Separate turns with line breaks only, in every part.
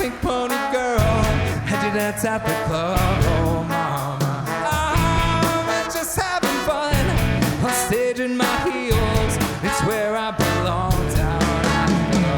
pink pony girl, had you dance at the club, oh mama. I'm just having fun on stage in my heels. It's where I belong down at the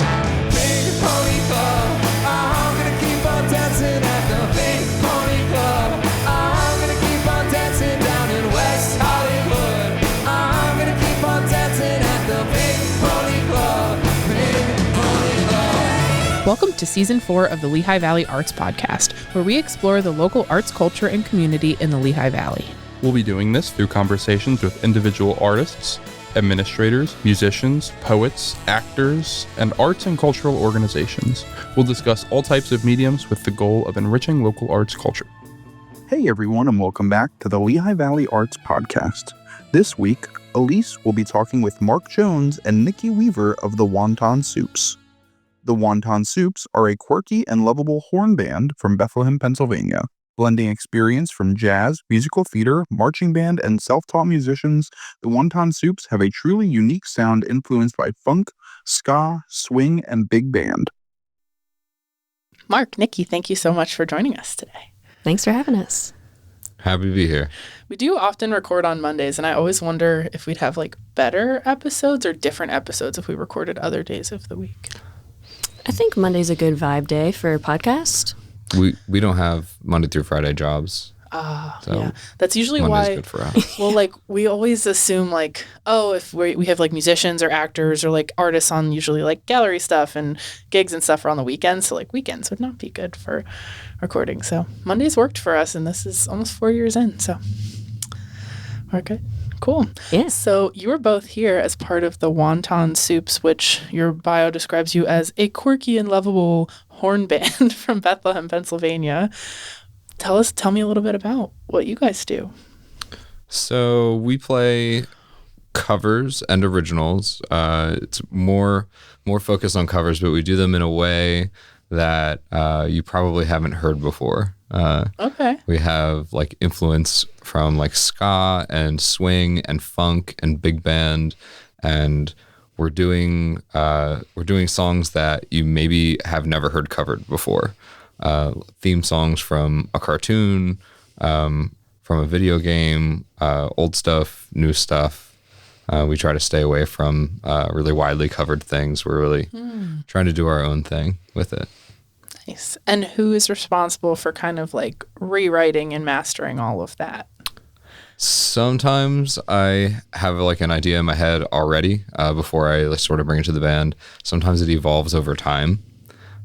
pink pony club. I'm gonna keep on dancing at the pink pony club. I'm gonna keep on dancing down in West Hollywood. I'm gonna keep on dancing at the pink pony club. Pink pony club.
Welcome to Season 4 of the Lehigh Valley Arts Podcast, where we explore the local arts culture and community in the Lehigh Valley.
We'll be doing this through conversations with individual artists, administrators, musicians, poets, actors, and arts and cultural organizations. We'll discuss all types of mediums with the goal of enriching local arts culture.
Hey everyone, and welcome back to the Lehigh Valley Arts Podcast. This week, Elise will be talking with Mark Jones and Nikki Weaver of the Wonton Soups. The Wonton Soups are a quirky and lovable horn band from Bethlehem, Pennsylvania. Blending experience from jazz, musical theater, marching band, and self-taught musicians, the Wonton Soups have a truly unique sound influenced by funk, ska, swing, and big band.
Mark, Nikki, thank you so much for joining us today.
Thanks for having us.
Happy to be here.
We do often record on Mondays, and I always wonder if we'd have like better episodes or different episodes if we recorded other days of the week.
I think Monday's a good vibe day for a podcast.
We don't have Monday through Friday jobs. So
Yeah. That's usually
Monday's
why.
good for us.
Well, like we always assume like, oh, if we have like musicians or actors or like artists on usually like gallery stuff and gigs and stuff are on the weekends. So like weekends would not be good for recording. So Mondays worked for us, and this is almost 4 years in. So we're good. Cool.
Yeah.
So you were both here as part of the Wonton Soups, which your bio describes you as a quirky and lovable horn band from Bethlehem, Pennsylvania. Tell me a little bit about what you guys do.
So we play covers and originals. It's more focused on covers, but we do them in a way that you probably haven't heard before.
Okay.
We have like influence from like ska and swing and funk and big band, and we're doing songs that you maybe have never heard covered before. Theme songs from a cartoon, from a video game, old stuff, new stuff. We try to stay away from really widely covered things. We're really trying to do our own thing with it.
Nice. And who is responsible for kind of like rewriting and mastering all of that?
Sometimes I have like an idea in my head already before I like, sort of bring it to the band. Sometimes it evolves over time.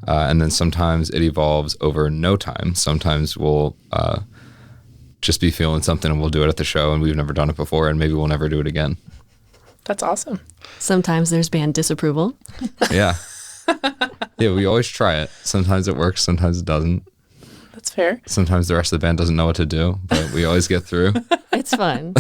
And then sometimes it evolves over no time. Sometimes we'll just be feeling something and we'll do it at the show, and we've never done it before, and maybe we'll never do it again.
That's awesome.
Sometimes there's band disapproval.
Yeah. Yeah, we always try it. Sometimes it works, sometimes it doesn't.
That's fair.
Sometimes the rest of the band doesn't know what to do, but we always get through.
It's fun.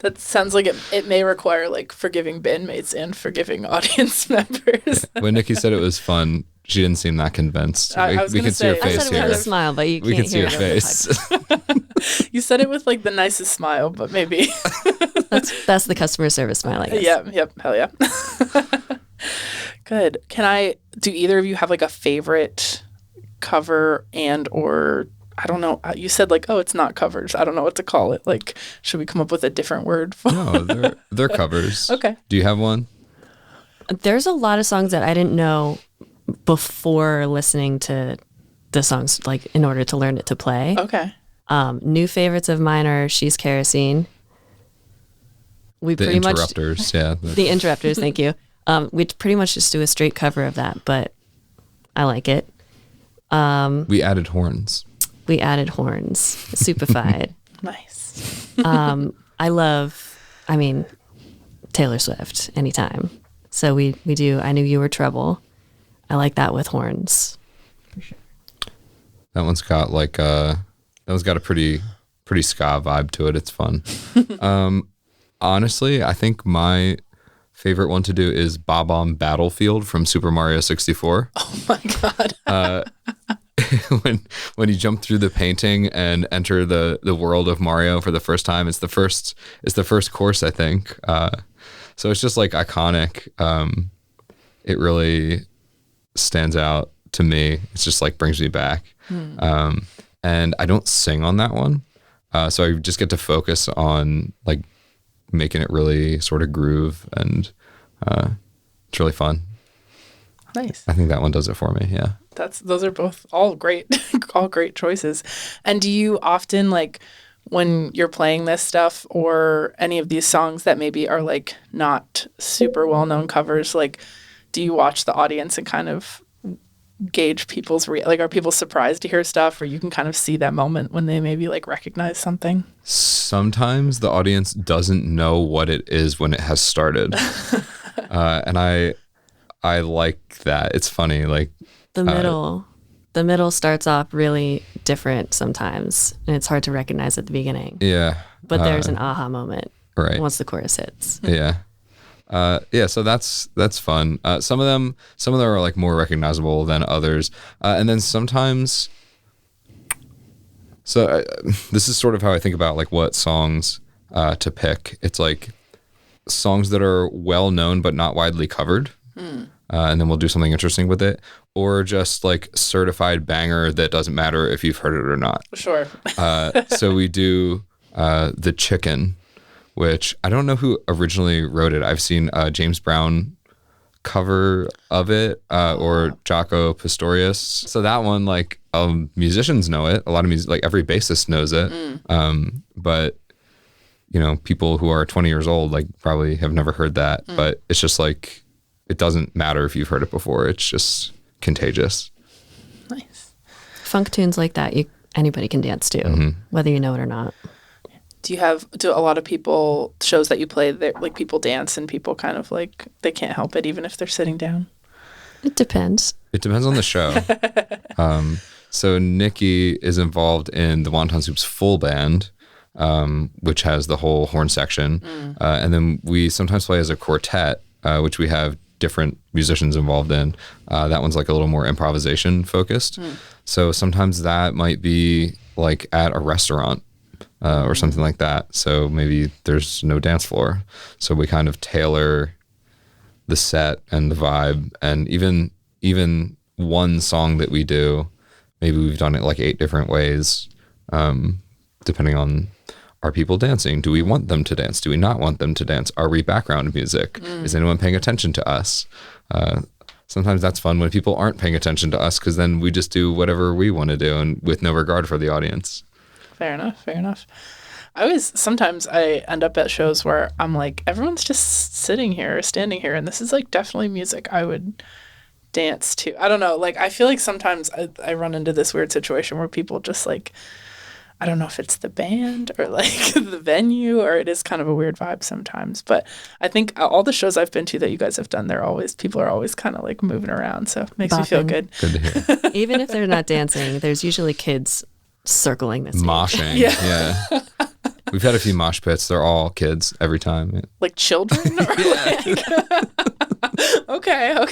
That sounds like it may require like forgiving bandmates and forgiving audience members.
When Nikki said it was fun, she didn't seem that convinced.
I was
we
gonna
can see her
say-
I
face
said it with
here.
a smile, but you
We
can't
can see
hear
her
it over the
face.
You said it with like the nicest smile, but maybe.
podcast. That's the customer service smile, I guess.
Yep, hell yeah. Good. Do either of you have like a favorite cover and or I don't know. You said like, oh, it's not covers. I don't know what to call it. Like, should we come up with a different word for
No, they're covers.
Okay.
Do you have one?
There's a lot of songs that I didn't know before listening to the songs, like in order to learn it to play.
Okay.
New favorites of mine are She's Kerosene. We
The
pretty much
Interrupters, yeah.
the Interrupters, thank you. We pretty much just do a straight cover of that, but I like it.
We added horns.
We added horns, superfied.
Nice.
I mean, Taylor Swift anytime. So we do I Knew You Were Trouble. I like that with horns.
That one's got a pretty ska vibe to it. It's fun. Honestly, I think my favorite one to do is Bob on Battlefield from Super Mario 64.
Oh my God.
when you jump through the painting and enter the world of Mario for the first time, it's the first course, I think. So it's just like iconic. It really stands out to me. It's just like brings me back. And I don't sing on that one. So I just get to focus on like making it really sort of groove, and it's really fun.
Nice.
I think that one does it for me. Yeah.
Those are both all great, all great choices. And do you often, like, when you're playing this stuff or any of these songs that maybe are like not super well-known covers, like, do you watch the audience and kind of gauge people's like, are people surprised to hear stuff, or you can kind of see that moment when they maybe like recognize something?
Sometimes the audience doesn't know what it is when it has started. And I like that. It's funny. Like,
The middle starts off really different sometimes, and it's hard to recognize at the beginning.
yeah.
But there's an aha moment
Right.
once the chorus hits.
Yeah. So that's fun. Some of them are like more recognizable than others. And then sometimes, this is sort of how I think about like what songs to pick. It's like songs that are well known but not widely covered. And then we'll do something interesting with it, or just like certified banger that doesn't matter if you've heard it or not.
Sure.
So we do The Chicken, which I don't know who originally wrote it. I've seen James Brown cover of it, or Jaco Pastorius. So that one, like, musicians know it. A lot of like every bassist knows it. But you know, people who are 20 years old like probably have never heard that. But it's just like, it doesn't matter if you've heard it before. It's just contagious.
Nice.
Funk tunes like that, anybody can dance to, whether you know it or not.
Do a lot of people, shows that you play, like people dance and people kind of like, they can't help it even if they're sitting down?
It depends.
It depends on the show. So Nikki is involved in the Wonton Soups full band, which has the whole horn section. And then we sometimes play as a quartet, which we have different musicians involved in. That one's like a little more improvisation focused. So sometimes that might be like at a restaurant or something like that. So maybe there's no dance floor. So we kind of tailor the set and the vibe. And even one song that we do, maybe we've done it like 8 different ways, depending on, are people dancing? Do we want them to dance? Do we not want them to dance? Are we background music? Is anyone paying attention to us? Sometimes that's fun when people aren't paying attention to us, because then we just do whatever we want to do and with no regard for the audience.
Fair enough. Sometimes I end up at shows where I'm like, everyone's just sitting here or standing here, and this is like definitely music I would dance to. I don't know. Like, I feel like sometimes I run into this weird situation where people just like, I don't know if it's the band or like the venue, or it is kind of a weird vibe sometimes. But I think all the shows I've been to that you guys have done, people are always kind of like moving around. So it makes me feel good.
Good to hear.
Even if they're not dancing, there's usually kids circling this.
Moshing. Yeah. We've had a few mosh pits. They're all kids every time.
Like children? Or Okay.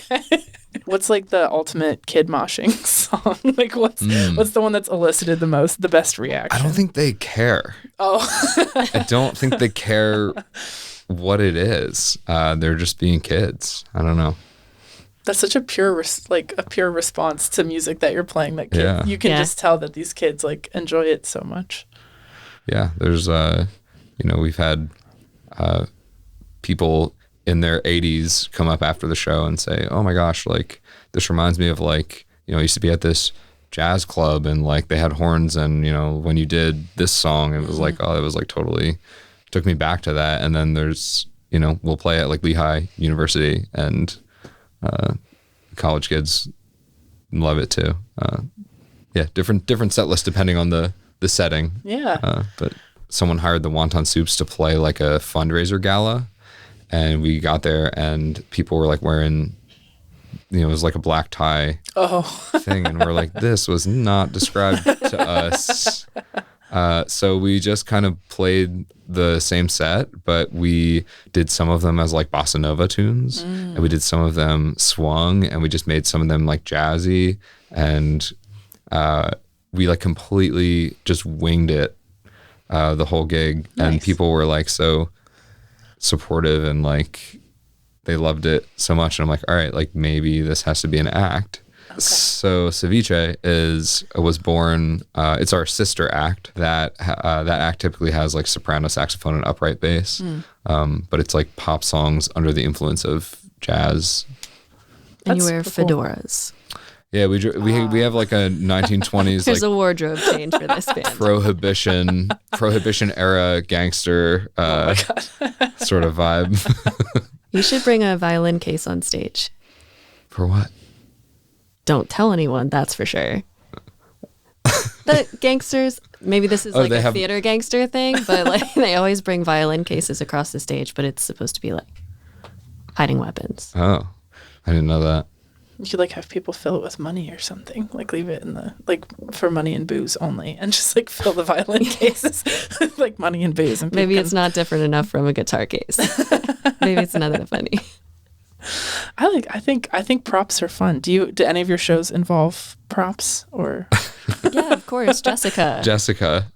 What's like the ultimate kid moshing song? Like what's the one that's elicited the best reaction?
I don't think they care.
Oh.
I don't think they care what it is. They're just being kids. I don't know.
That's such a pure response to music that you're playing, that kids, you can just tell that these kids like enjoy it so much.
Yeah, there's we've had people in their 80s come up after the show and say, "Oh my gosh, like this reminds me of like, I used to be at this jazz club and like they had horns, and when you did this song, it was like, oh, it was like totally took me back to that." And then there's, we'll play at like Lehigh University, and college kids love it too. Different set list depending on the setting.
Yeah.
But someone hired the Wonton Soups to play like a fundraiser gala, and we got there and people were like wearing, it was like a black tie thing, and we're like, this was not described to us. So we just kind of played the same set, but we did some of them as like bossa nova tunes, and we did some of them swung, and we just made some of them like jazzy, and we like completely just winged it the whole gig. Nice. And people were like so supportive, and like they loved it so much, and I'm like, all right, like maybe this has to be an act. So Ceviche was born. It's our sister act. That act typically has like soprano saxophone and upright bass, but it's like pop songs under the influence of jazz.
And you
That's
wear
cool.
fedoras.
Yeah, we have like a 1920s
There's
like
a wardrobe change for this band.
prohibition era gangster sort of vibe.
You should bring a violin case on stage.
For what?
Don't tell anyone, that's for sure. The gangsters, maybe this is like
they
a
have-
theater gangster thing, but like they always bring violin cases across the stage, but it's supposed to be like hiding weapons.
Oh, I didn't know that.
You could like have people fill it with money or something. Like leave it in the like for money and booze only, and just like fill the violin cases with like money and booze. And
Maybe
people
it's not different enough from a guitar case. Maybe it's not that funny.
I think props are fun. Do any of your shows involve props or?
Yeah, of course, Jessica.
Jessica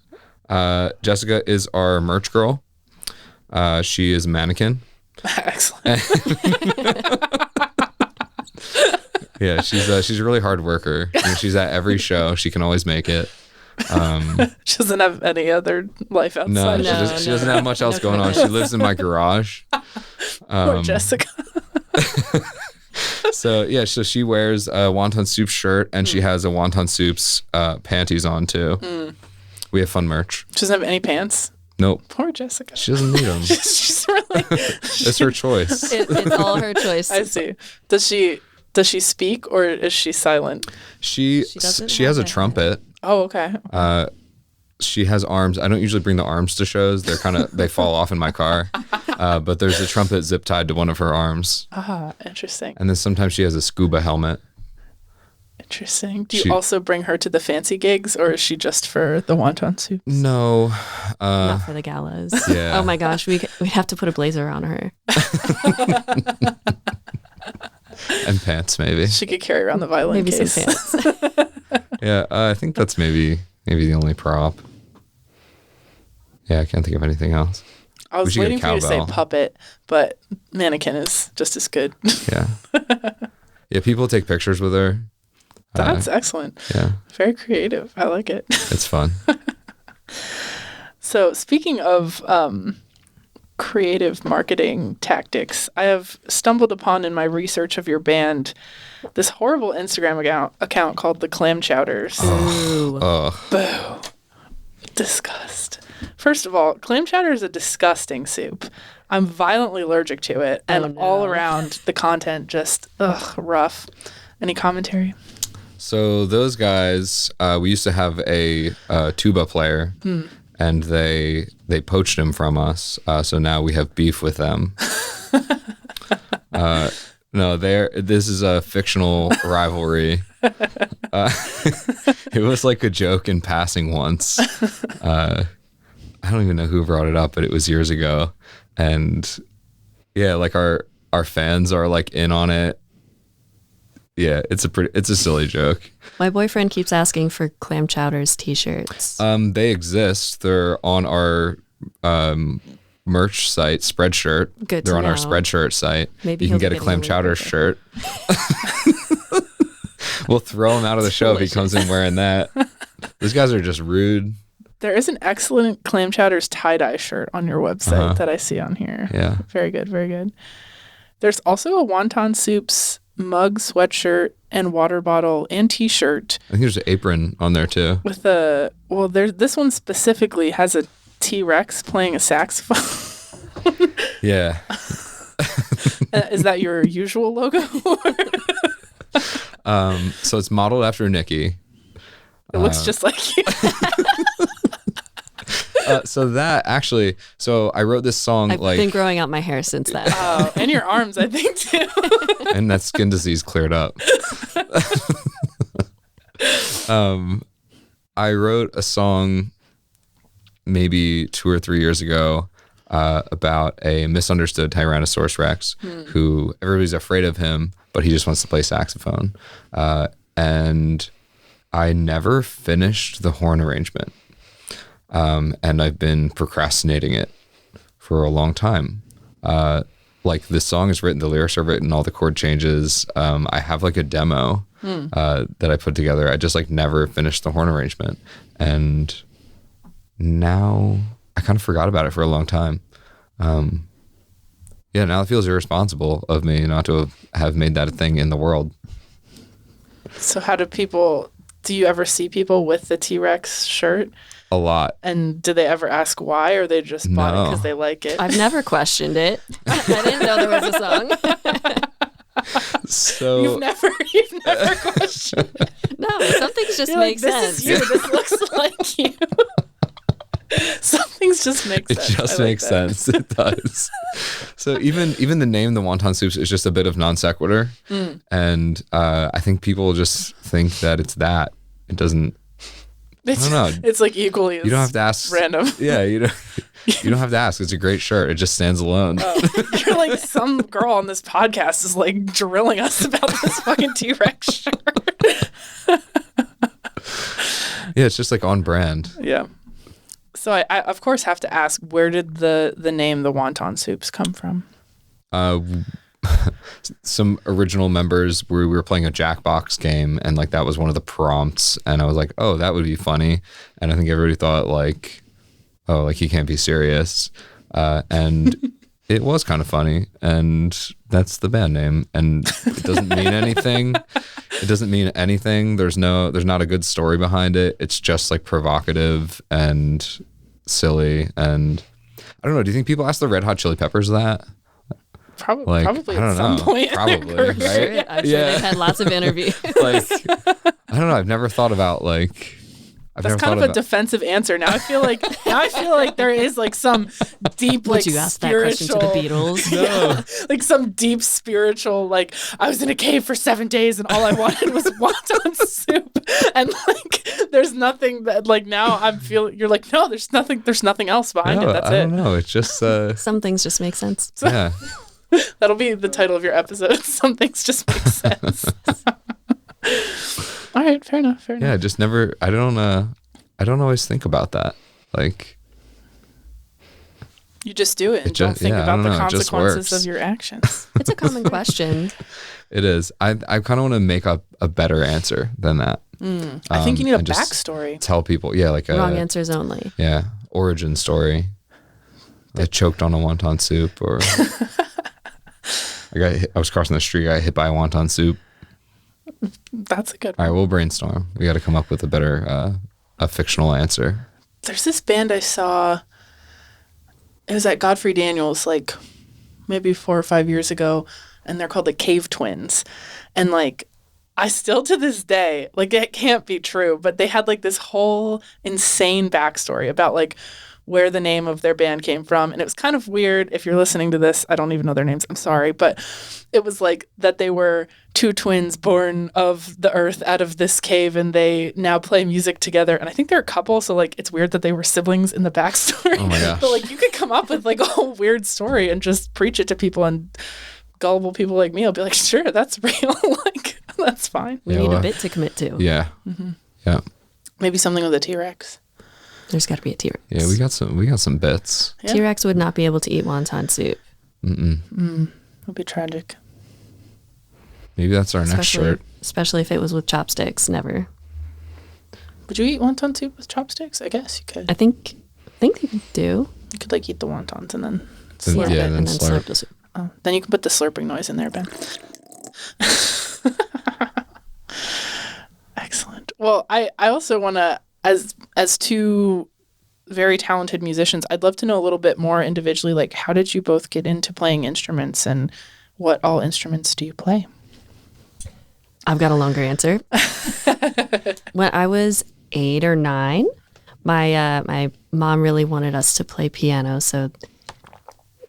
is our merch girl. She is a mannequin.
Excellent.
Yeah, she's a really hard worker. You know, she's at every show. She can always make it.
She doesn't have any other life outside.
No,
of
she doesn't have much else going on. She lives in my garage.
Poor Jessica.
So yeah, so she wears a Wonton Soups shirt and she has a Wonton Soups panties on too. We have fun merch.
She doesn't have any pants.
Nope,
Poor Jessica.
she doesn't need them.
She's really.
It's her choice.
It's all her choice.
I see. Does she speak or is she silent?
She
doesn't
has a
have a-
trumpet.
Oh, okay.
She has arms. I don't usually bring the arms to shows. They fall off in my car. But there's a trumpet zip tied to one of her arms.
Interesting.
And then sometimes she has a scuba helmet.
Interesting. Do you
She-
also bring her to the fancy gigs, or is she just for the wonton soup?
No.
Not for the galas.
Yeah.
Oh my gosh, we'd have to put a blazer on her.
And pants maybe.
She could carry around the violin
Maybe
case.
some pants.
Yeah, I think that's maybe the only prop. Yeah, I can't think of anything else.
I was
should get a
waiting for you to say
cowbell.
puppet, but mannequin is just as good.
Yeah. Yeah, people take pictures with her.
That's excellent.
Yeah,
Very creative. I like it.
it's fun.
So speaking of creative marketing tactics, I have stumbled upon in my research of your band this horrible Instagram account called the Clam Chowders.
Ooh.
Oh,
Disgust. First of all, clam chowder is a disgusting soup. I'm violently allergic to it, and
Oh, no.
all around the content just rough. Any commentary?
so those guys, we used to have a tuba player, and they poached him from us. So now we have beef with them. No, this is a fictional rivalry. It was like a joke in passing once. I don't even know who brought it up, but it was years ago. And yeah, like our fans are like in on it. Yeah, it's a silly joke.
My boyfriend keeps asking for clam chowders t-shirts.
They exist. They're on our merch site, Spreadshirt.
Good to
They're on our
know.
Spreadshirt site.
Maybe
you
he'll
can
be
get a
getting
clam
a really
chowder
big
shirt. We'll throw him out of the show if he comes in wearing that. These guys are just rude.
There is an excellent clam chowders tie-dye shirt on your website that I see on here.
Yeah.
Very good, very good. There's also a Wonton Soups mug, sweatshirt, and water bottle and t-shirt
I think there's an apron on there too.
with this one specifically has a T-Rex playing a saxophone.
Yeah.
Is that your usual logo?
So it's modeled after Nikki.
It looks just like you.
So I wrote this song
I've been growing out my hair since then.
And your arms, I think, too.
and that skin disease cleared up. I wrote a song maybe 2 or 3 years ago about a misunderstood Tyrannosaurus Rex who everybody's afraid of him, but he just wants to play saxophone. And I never finished the horn arrangement. And I've been procrastinating it for a long time. like the song is written, the lyrics are written, all the chord changes. I have like a demo that I put together. I just like never finished the horn arrangement, and now I kind of forgot about it for a long time. Yeah, now it feels irresponsible of me not to have made that a thing in the world.
So do you ever see people with the T-Rex shirt?
A lot.
And do they ever ask why, or they just bought it because they like it?
I've never questioned it. I didn't know there was a song.
So
You've never questioned it.
No, some things just
You're
make
like,
sense.
This is you. This looks like you. Some things just make
it
sense.
just makes sense. It does. So even the name, the Wonton Soups, is just a bit of non sequitur. And I think people just think that it's that. It doesn't. I don't know.
It's like equally.
You don't have to ask.
Random.
Yeah, you don't have to ask. It's a great shirt. It just stands alone.
You're like, some girl on this podcast is like drilling us about this fucking T-Rex shirt.
Yeah, it's just like on brand.
Yeah. So I of course have to ask, where did the name the Wonton Soups come from?
Some original members we were playing a Jackbox game, and like that was one of the prompts, and I was like, oh, that would be funny. And I think everybody thought like, oh, like he can't be serious. And it was kind of funny, and that's the band name, and it doesn't mean anything. It doesn't mean anything. There's not a good story behind it. It's just like provocative and silly, and I don't know. Do you think people ask the Red Hot Chili Peppers that?
Probably
I don't
at some
know.
point.
Probably, right?
I'm sure they've had lots of interviews.
Like, I don't know. I've never thought about like.
That's kind of a defensive answer. Now I feel like there is like some deep like
Would you ask that question to the Beatles?
No.
Yeah, like some deep spiritual, like I was in a cave for 7 days and all I wanted was wonton soup, and like there's nothing that like now I'm feeling. You're like, no, there's nothing else behind it. That's
I
it.
don't know. It's just
Some things just make sense.
yeah.
That'll be the title of your episode. Some things just make sense. All right, fair enough.
Yeah, just never. I don't always think about that. Like,
You just do it and don't think about the consequences of your actions.
It's a common question.
it is. I kind of want to make up a better answer than that.
I think you need a
and just
backstory.
Tell people, yeah, like
Wrong answers only.
Yeah, origin story. I choked on a wonton soup, or I was crossing the street, I got hit by a wonton soup.
That's a good
All
one.
right, we'll brainstorm. We got to come up with a better, a fictional answer.
There's this band I saw. It was at Godfrey Daniels, like maybe 4 or 5 years ago, and they're called the Cave Twins. And like, I still to this day, like it can't be true, but they had like this whole insane backstory about like where the name of their band came from. And it was kind of weird. If you're listening to this, I don't even know their names. I'm sorry. But it was like that they were 2 twins born of the earth out of this cave, and they now play music together. And I think they're a couple. So like, it's weird that they were siblings in the backstory.
Oh my gosh.
But like, you could come up with like a whole weird story and just preach it to people, and gullible people like me will be like, sure, that's real. Like, that's fine.
We
Yeah,
need
well,
a bit to commit to.
Yeah. Yeah.
Maybe something with a T-Rex.
There's got to be a T-Rex.
Yeah, we got some bits.
Yeah.
T-Rex would not be able to eat wonton soup.
It'd be tragic.
Maybe that's our next shirt.
Especially if it was with chopsticks. Never.
Would you eat wonton soup with chopsticks? I guess you could.
I think you can do.
You could like eat the wontons and then
Then-
slurp
yeah,
it.
then
and then
slurp.
slurp the soup.
Oh, then you can put the slurping noise in there, Ben. Excellent. Well, I also want to, as two very talented musicians, I'd love to know a little bit more individually, like how did you both get into playing instruments, and what all instruments do you play?
I've got a longer answer. When I was 8 or 9, my mom really wanted us to play piano, so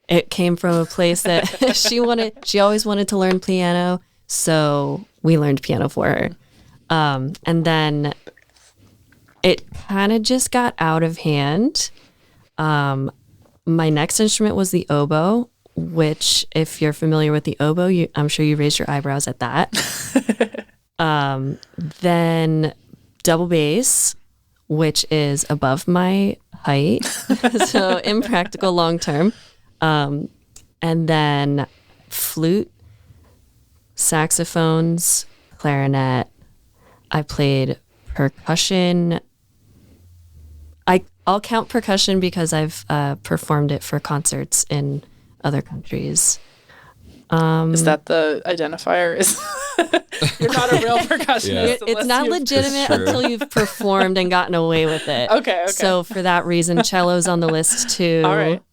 it came from a place that she always wanted to learn piano, so we learned piano for her. And then it kind of just got out of hand. My next instrument was the oboe, which, if you're familiar with the oboe, I'm sure you raised your eyebrows at that. Then double bass, which is above my height, so impractical long term. And then flute, saxophones, clarinet. I played percussion. I'll count percussion because I've performed it for concerts in other countries.
Is that the identifier? Is you're not a real percussionist?
It's not legitimate until you've performed and gotten away with it.
Okay.
So for that reason, cello's on the list too.
All right.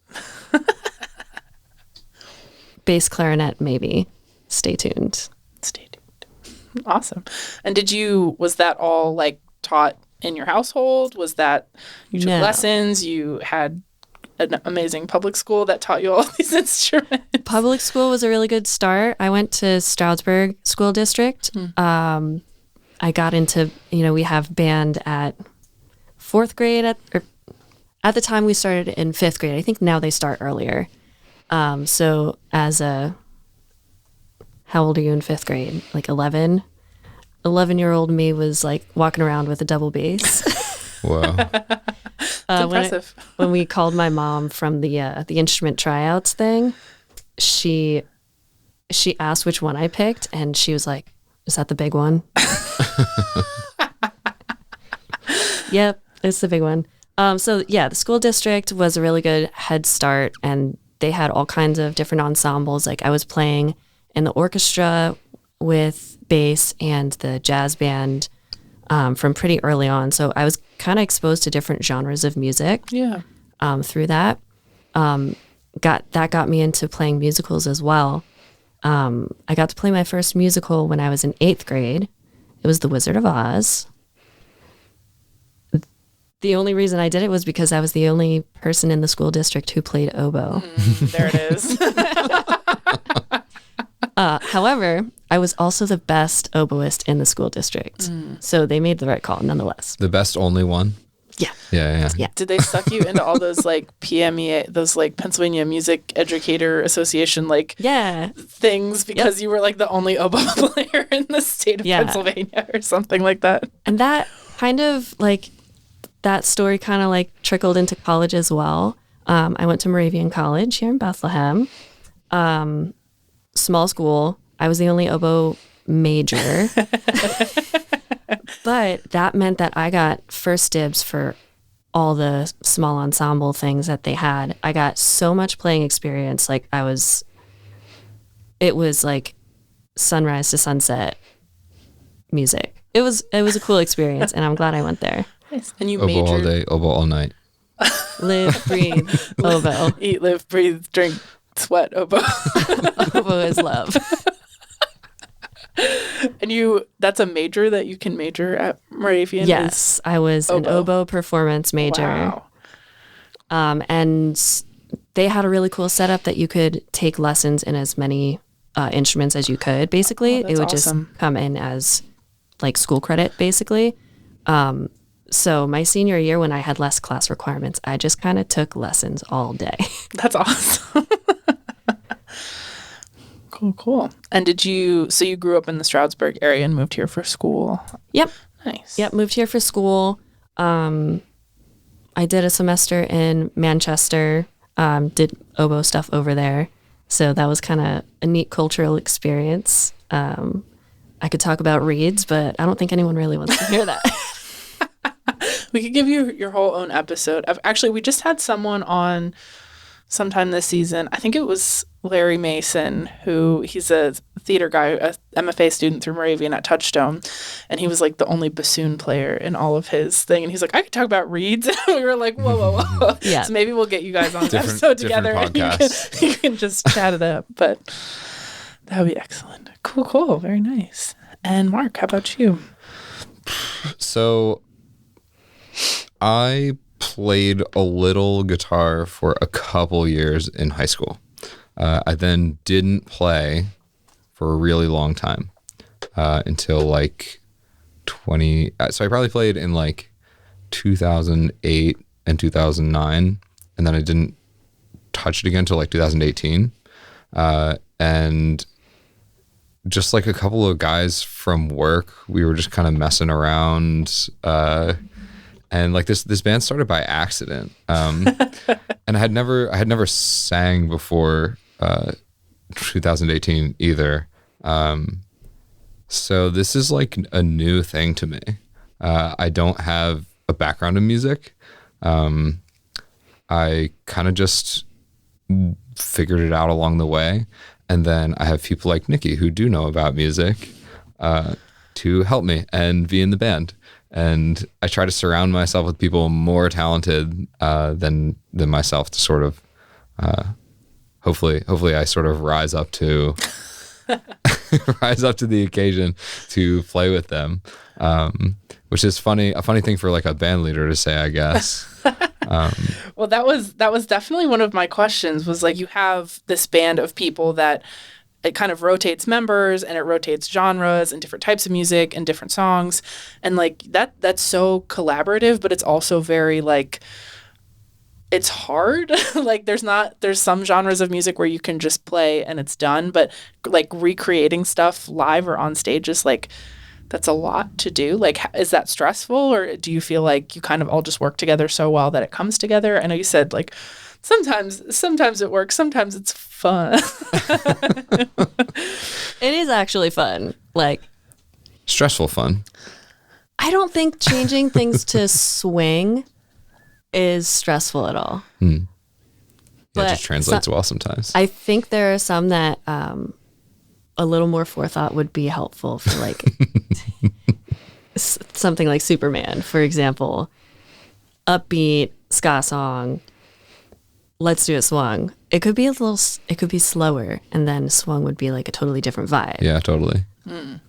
Bass clarinet, maybe. Stay tuned.
Stay tuned. Awesome. And was that all like taught in your household? Was that you took
No.
lessons? You had an amazing public school that taught you all these instruments?
Public school was a really good start. I went to Stroudsburg School District. I got into, we have band at 4th grade. At the time we started in 5th grade. I think now they start earlier. So how old are you in 5th grade? Like 11? 11-year-old me was like walking around with a double bass.
Whoa.
Impressive.
When we called my mom from the instrument tryouts thing, she asked which one I picked, and she was like, "Is that the big one?" Yep, it's the big one. So yeah, the school district was a really good head start, and they had all kinds of different ensembles. Like I was playing in the orchestra with bass and the jazz band from pretty early on. So I was kind of exposed to different genres of music.
Yeah.
Through that. Got me into playing musicals as well. I got to play my first musical when I was in 8th grade. It was The Wizard of Oz. The only reason I did it was because I was the only person in the school district who played oboe.
There it is.
However, I was also the best oboist in the school district. So they made the right call nonetheless.
The best only one?
Yeah.
Yeah.
Did they suck you into all those like PMEA, those like Pennsylvania Music Educator Association
Yeah.
things because you were like the only oboe player in the state of Pennsylvania or something like that?
And that kind of like, that story kind of like trickled into college as well. I went to Moravian College here in Bethlehem. Small school. I was the only oboe major. But that meant that I got first dibs for all the small ensemble things that they had. I got so much playing experience. Like it was like sunrise to sunset music. It was a cool experience, and I'm glad I went there.
Nice. And you
Oboe all
majored.
day, oboe all night.
Live, breathe, oboe.
Eat, live, breathe, drink, sweat, oboe.
Oboe is love.
And that's a major that you can major at Moravian?
Yes, I was an oboe performance major.
Wow.
And they had a really cool setup that you could take lessons in as many instruments as you could, basically.
Oh,
it would
awesome.
just come in as like school credit, basically. So my senior year, when I had less class requirements, I just kind of took lessons all day.
That's awesome. Cool. And you grew up in the Stroudsburg area and moved here for school?
Yep.
Nice.
Yep, moved here for school. I did a semester in Manchester, did oboe stuff over there. So that was kind of a neat cultural experience. I could talk about reeds, but I don't think anyone really wants to hear that.
We could give you your whole own episode. Actually, we just had someone on sometime this season. I think it was Larry Mason, he's a theater guy, a MFA student through Moravian at Touchstone, and he was like the only bassoon player in all of his thing. And he's like, I could talk about reeds. And we were like, whoa.
Yeah.
So maybe we'll get you guys on an episode together and you can just chat it up. But that would be excellent. Cool. Very nice. And Mark, how about you?
So I played a little guitar for a couple years in high school. I then didn't play for a really long time until like 20. So I probably played in like 2008 and 2009, and then I didn't touch it again until like 2018. And just like a couple of guys from work, we were just kind of messing around. And like this band started by accident. And I had never sang before 2018 either. So this is like a new thing to me. I don't have a background in music. I kind of just figured it out along the way. And then I have people like Nikki who do know about music to help me and be in the band. And I try to surround myself with people more talented than myself to sort of hopefully I sort of rise up to the occasion to play with them, which is a funny thing for like a band leader to say, I guess.
Well, that was definitely one of my questions, was like, you have this band of people that it kind of rotates members and it rotates genres and different types of music and different songs. And like that's so collaborative, but it's also very like, it's hard. Like there's some genres of music where you can just play and it's done, but like recreating stuff live or on stage is like, that's a lot to do. Like, is that stressful, or do you feel like you kind of all just work together so well that it comes together? I know you said like sometimes it works, sometimes it's fun.
It is actually fun. Like,
Stressful fun.
I don't think changing things to swing is stressful at all.
Yeah, it
But
just translates well sometimes.
I think there are some that a little more forethought would be helpful for like something like Superman, for example. Upbeat ska song. Let's do a swung. It could be slower, and then swung would be like a totally different vibe.
Yeah, totally.
Well,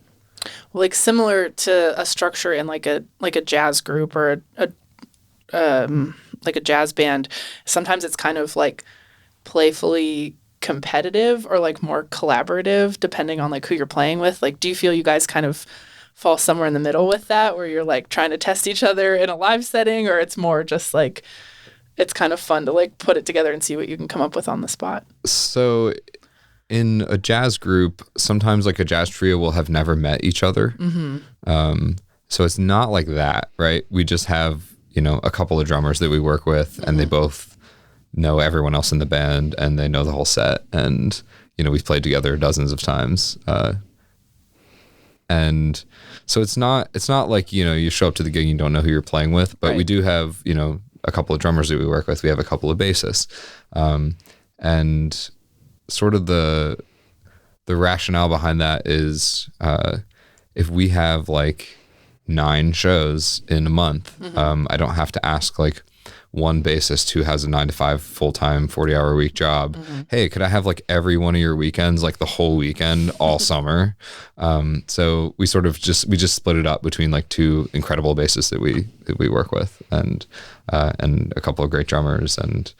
like similar to a structure in like a jazz group or like a jazz band. Sometimes it's kind of like playfully competitive or like more collaborative depending on like who you're playing with. Like, do you feel you guys kind of fall somewhere in the middle with that, where you're like trying to test each other in a live setting, or it's more just like it's kind of fun to like put it together and see what you can come up with on the spot?
So in a jazz group, sometimes like a jazz trio will have never met each other. So it's not like that, right? We just have, a couple of drummers that we work with, and they both know everyone else in the band and they know the whole set. And, we've played together dozens of times. And so it's not like, you show up to the gig and you don't know who you're playing with, but we do have, a couple of drummers that we work with. We have a couple of bassists. And sort of the rationale behind that is if we have like 9 shows in a month, I don't have to ask like one bassist who has a 9-to-5 full-time 40-hour a week job, hey, could I have like every one of your weekends, like the whole weekend all summer? So we sort of just split it up between like 2 incredible bassists that we work with, and a couple of great drummers. And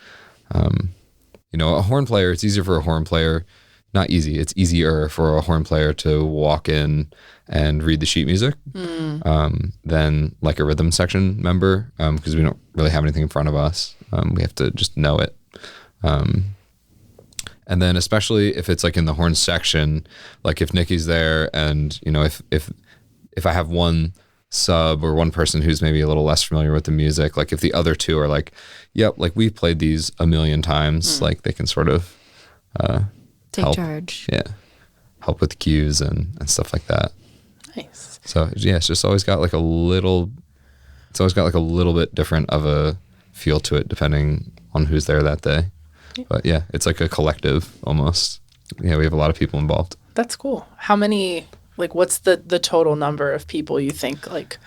a horn player, it's easier for a horn player, not easy, it's easier for a horn player to walk in and read the sheet music than like a rhythm section member, because we don't really have anything in front of us. We have to just know it. And then especially if it's like in the horn section, like if Nikki's there and, if I have one sub or one person who's maybe a little less familiar with the music, like if the other 2 are like, yep, like we've played these a million times, like they can sort of
Take charge.
Yeah. Help with cues and stuff like that.
Nice.
So yeah, it's always got like a little bit different of a feel to it depending on who's there that day. Yeah. But yeah, it's like a collective almost. Yeah, we have a lot of people involved.
That's cool. How many, like, what's the total number of people you think, like,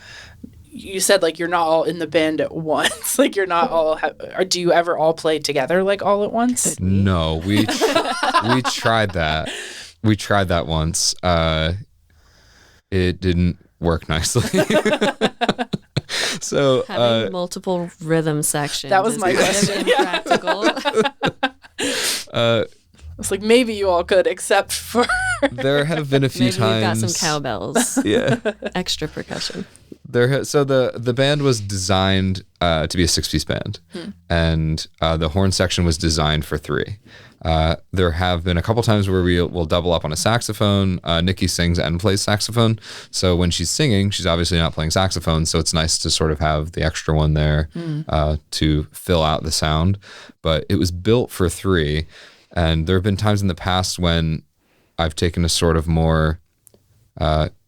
you said like you're not all in the band at once, like you're not all, or do you ever all play together like all at once?
No, we tried that. We tried that once. It didn't work nicely. So
having multiple rhythm sections.
That was my question.
Impractical.
It's like maybe you all could, except for
there have been a few
maybe
times.
We've got some cowbells.
Yeah,
extra percussion.
So the band was designed to be a 6-piece band, and the horn section was designed for 3. There have been a couple times where we'll double up on a saxophone. Nikki sings and plays saxophone, so when she's singing, she's obviously not playing saxophone, so it's nice to sort of have the extra one there to fill out the sound. But it was built for 3, And there have been times in the past when I've taken a sort of more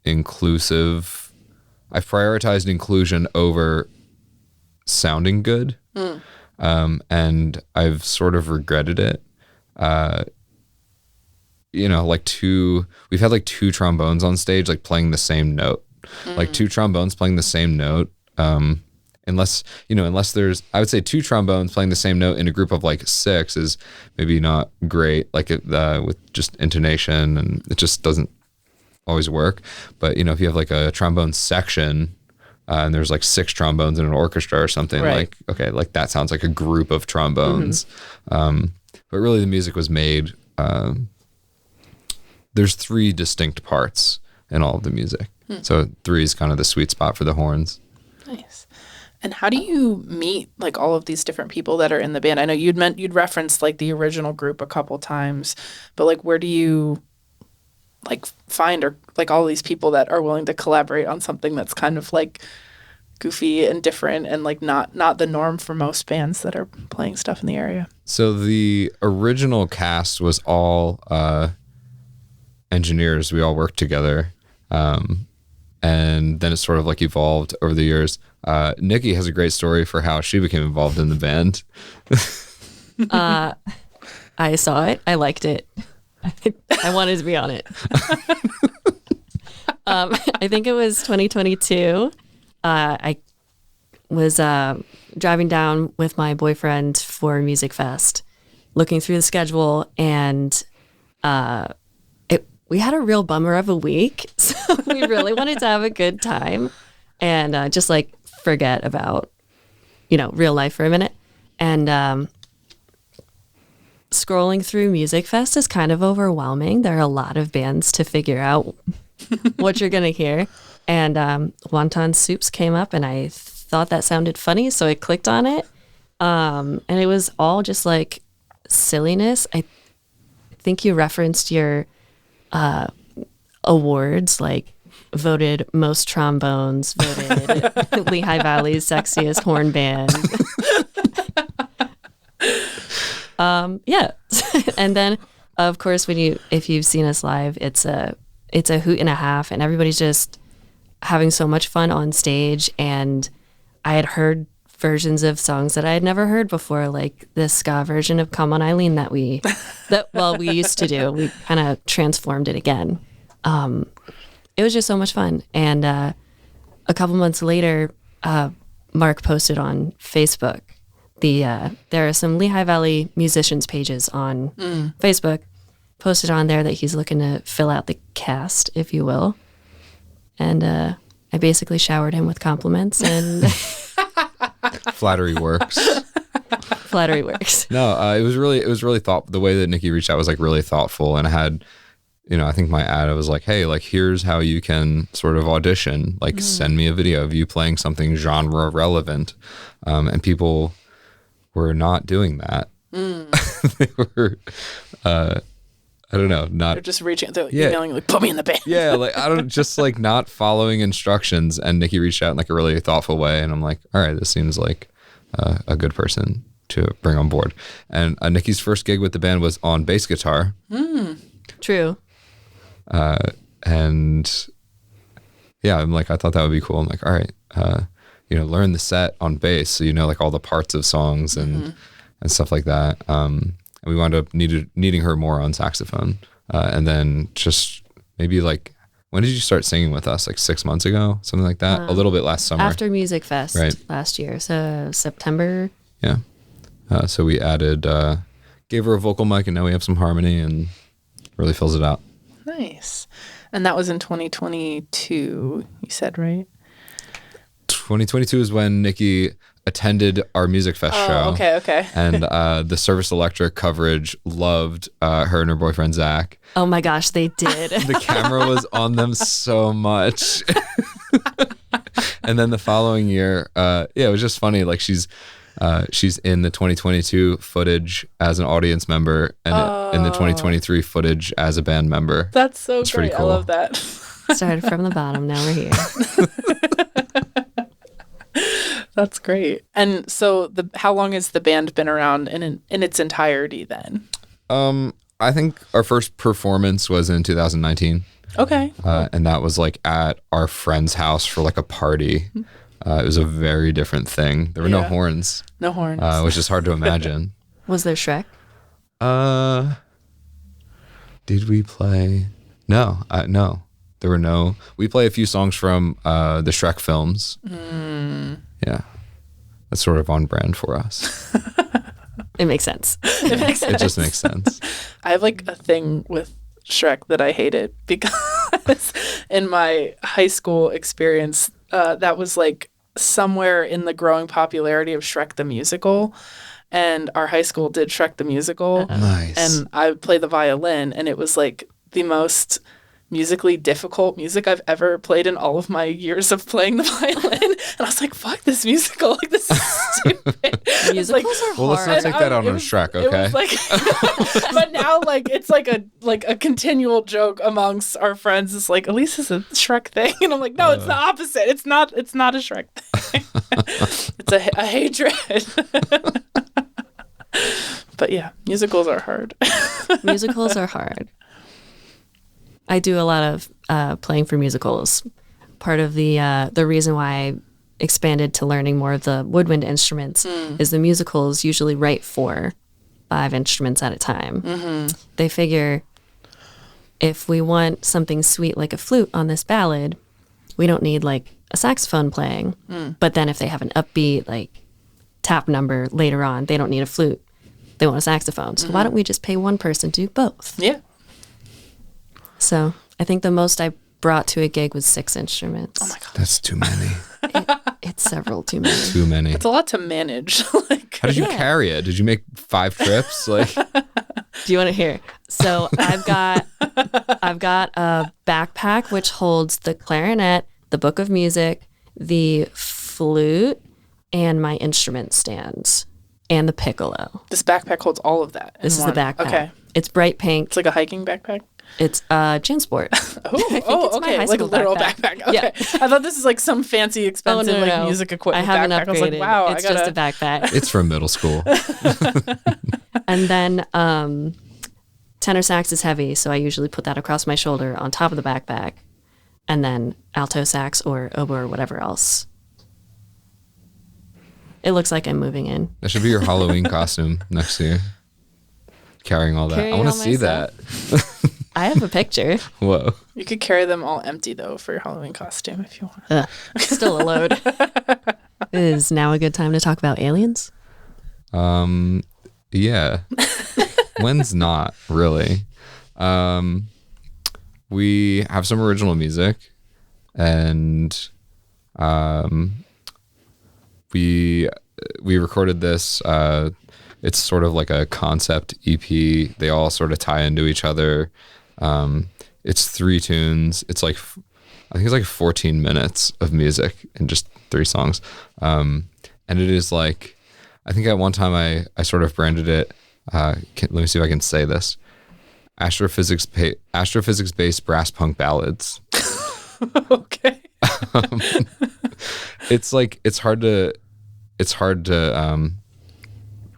inclusive, I've prioritized inclusion over sounding good. And I've sort of regretted it. You know, we've had like two trombones on stage, like playing the same note, like two trombones playing the same note. Unless there's, I would say two trombones playing the same note in a group of like 6 is maybe not great, like with just intonation, and it just doesn't always work. But, you know, if you have like a trombone section, and there's like 6 trombones in an orchestra or something,
Right.
like, okay, like that sounds like a group of trombones. But really the music was made, there's 3 distinct parts in all of the music. So 3 is kind of the sweet spot for the horns.
Nice. And how do you meet like all of these different people that are in the band? I know you'd referenced like the original group a couple times, but like where do you like find or like all these people that are willing to collaborate on something that's kind of like goofy and different and like not the norm for most bands that are playing stuff in the area?
So the original cast was all engineers. We all worked together. And then it sort of like evolved over the years. Nikki has a great story for how she became involved in the band.
I saw it. I liked it. I wanted to be on it. I think it was 2022. I was driving down with my boyfriend for Music Fest, looking through the schedule, and we had a real bummer of a week. So we really wanted to have a good time and just like forget about, real life for a minute. And scrolling through Music Fest is kind of overwhelming. There are a lot of bands to figure out what you're going to hear. And Wonton Soups came up, and I thought that sounded funny, so I clicked on it. And it was all just like silliness. I think you referenced your awards, like voted most trombones, voted Lehigh Valley's sexiest horn band. Yeah. And then of course if you've seen us live, it's a hoot and a half, and everybody's just having so much fun on stage. And I had heard versions of songs that I had never heard before, like the ska version of Come On Eileen that we used to do. We kind of transformed it again. It was just so much fun. And a couple months later, Mark posted on Facebook, there are some Lehigh Valley musicians pages on Facebook, posted on there that he's looking to fill out the cast, if you will. And I basically showered him with compliments, and
Flattery works.
Flattery works.
No, it was really the way that Nikki reached out was like really thoughtful, and I had, I think my ad, I was like, hey, like here's how you can sort of audition, like send me a video of you playing something genre relevant. And people were not doing that. They were, I don't know,
They're just they're emailing like, put me in the band.
Yeah, like just like not following instructions. And Nikki reached out in like a really thoughtful way, and I'm like, all right, this seems like a good person to bring on board. And Nikki's first gig with the band was on bass guitar.
True.
And yeah, I thought that would be cool. I'm like, all right, learn the set on bass, so like all the parts of songs and stuff like that. And we wound up needing her more on saxophone. And then just maybe like, when did you start singing with us? Like 6 months ago, something like that? A little bit last summer.
After Music Fest
Right.
last year. So September.
Yeah. So we added, gave her a vocal mic, and now we have some harmony, and really fills it out.
Nice. And that was in 2022, you said, right?
2022 is when Nikki attended our Music Fest show.
Okay.
And the Service Electric coverage loved her and her boyfriend, Zach.
Oh my gosh, they did.
The camera was on them so much. And then the following year, it was just funny. Like she's in the 2022 footage as an audience member, and in the 2023 footage as a band member.
That's so
It's
great.
pretty cool.
I love that.
Started from the bottom, now we're here.
That's great. And so how long has the band been around in its entirety then?
I think our first performance was in 2019.
Okay.
And that was like at our friend's house for like a party. It was a very different thing. There were no
Yeah.
horns,
No horns.
which is hard to imagine.
Was there Shrek?
Did we play? No, no. There were no. We play a few songs from the Shrek films. Yeah, that's sort of on brand for us.
It makes sense.
It makes sense.
It just makes sense.
I have like a thing with Shrek that I hated because in my high school experience, that was like somewhere in the growing popularity of Shrek the Musical. And our high school did Shrek the Musical.
Nice.
And I would play the violin, and it was like the most musically difficult music I've ever played in all of my years of playing the violin. And I was like, fuck this musical. Like, this is stupid.
Musicals
Like,
are
Well, let's
hard.
not take that out
it
on
was-
Shrek,
it
okay?
was like, but now, like, it's like a continual joke amongst our friends. It's like, Elise is a Shrek thing, and I'm like, no, it's the opposite. It's not a Shrek thing. It's a hatred. But yeah, musicals are hard.
Musicals are hard. I do a lot of playing for musicals. Part of the reason why I expanded to learning more of the woodwind instruments is the musicals usually write 4-5 instruments at a time. They figure if we want something sweet like a flute on this ballad, we don't need like a saxophone playing. But then if they have an upbeat like tap number later on, they don't need a flute. They want a saxophone. So why don't we just pay one person to do both?
Yeah.
So I think the most I brought to a gig was 6 instruments.
Oh my God.
That's too many.
It's several too many.
Too many.
It's a lot to manage. Like,
How did you carry it? Did you make 5 trips? Like,
Do you want to hear? So I've got a backpack which holds the clarinet, the book of music, the flute, and my instrument stands, and the piccolo.
this backpack holds all of that. in
This is
one.
the backpack.
Okay.
It's bright pink.
It's like a hiking backpack.
It's Jansport.
Oh,
my
okay.
high
Like a
school
literal
backpack.
backpack. Okay. I thought this is like some fancy, expensive like music equipment
I haven't
backpack.
upgraded.
I was like, wow,
it's
I gotta.
just a backpack.
it's from middle school.
And then tenor sax is heavy, so I usually put that across my shoulder on top of the backpack, and then alto sax or oboe or whatever else. It looks like I'm moving in.
That should be your Halloween costume next year. Carrying all that.
Carrying
I want to
all my
see
stuff.
that.
I have a picture.
Whoa.
You could carry them all empty though for your Halloween costume if you want.
Ugh, still a load. Is now a good time to talk about aliens?
Yeah. When's not, really? We have some original music, and we recorded this. It's sort of like a concept EP. They all sort of tie into each other. It's 3 tunes. It's like, I think it's like 14 minutes of music and just 3 songs. And it is like, I think at one time I sort of branded it. Let me see if I can say this. Astrophysics-based brass punk ballads.
Okay.
It's like it's hard to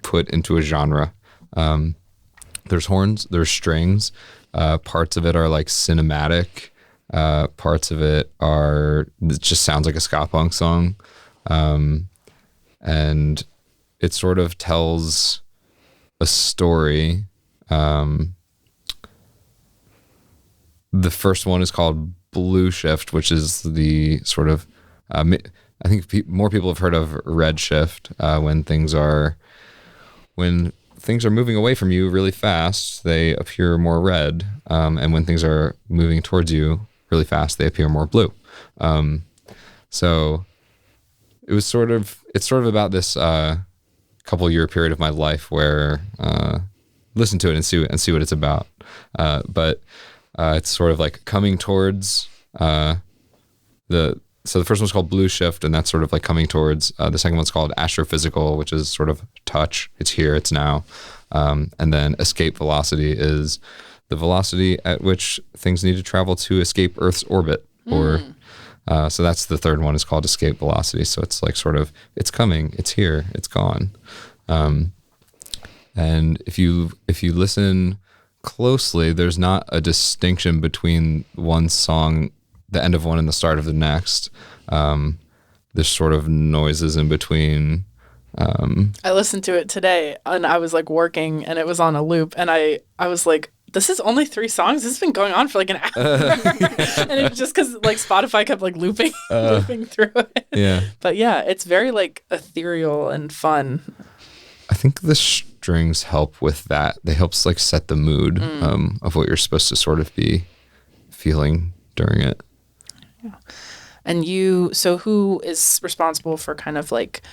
put into a genre. There's horns, there's strings. Parts of it are like cinematic. Parts of it just sounds like a ska punk song, and it sort of tells a story. The first one is called Blue Shift, which is the sort of I think more people have heard of Red Shift, when things are moving away from you really fast, they appear more red, and when things are moving towards you really fast, they appear more blue. So it's sort of about this couple year period of my life where listen to it and see what it's about. But it's sort of like coming towards so the first one's called Blue Shift, and that's sort of like coming towards. The second one's called Astrophysical, which is sort of touch. It's here, it's now. And then Escape Velocity is the velocity at which things need to travel to escape Earth's orbit. Or so that's the third one, is called Escape Velocity. So it's like sort of, it's coming, it's here, it's gone. And if you listen closely, there's not a distinction between one song, the end of one and the start of the next. There's sort of noises in between.
I listened to it today and I was like working and it was on a loop and I was like, this is only 3 songs. This has been going on for like an hour. And it was just because like Spotify kept like looping through it.
Yeah.
But yeah, it's very like ethereal and fun.
I think the strings help with that. They help like set the mood of what you're supposed to sort of be feeling during it.
Yeah. And so who is responsible for kind of like,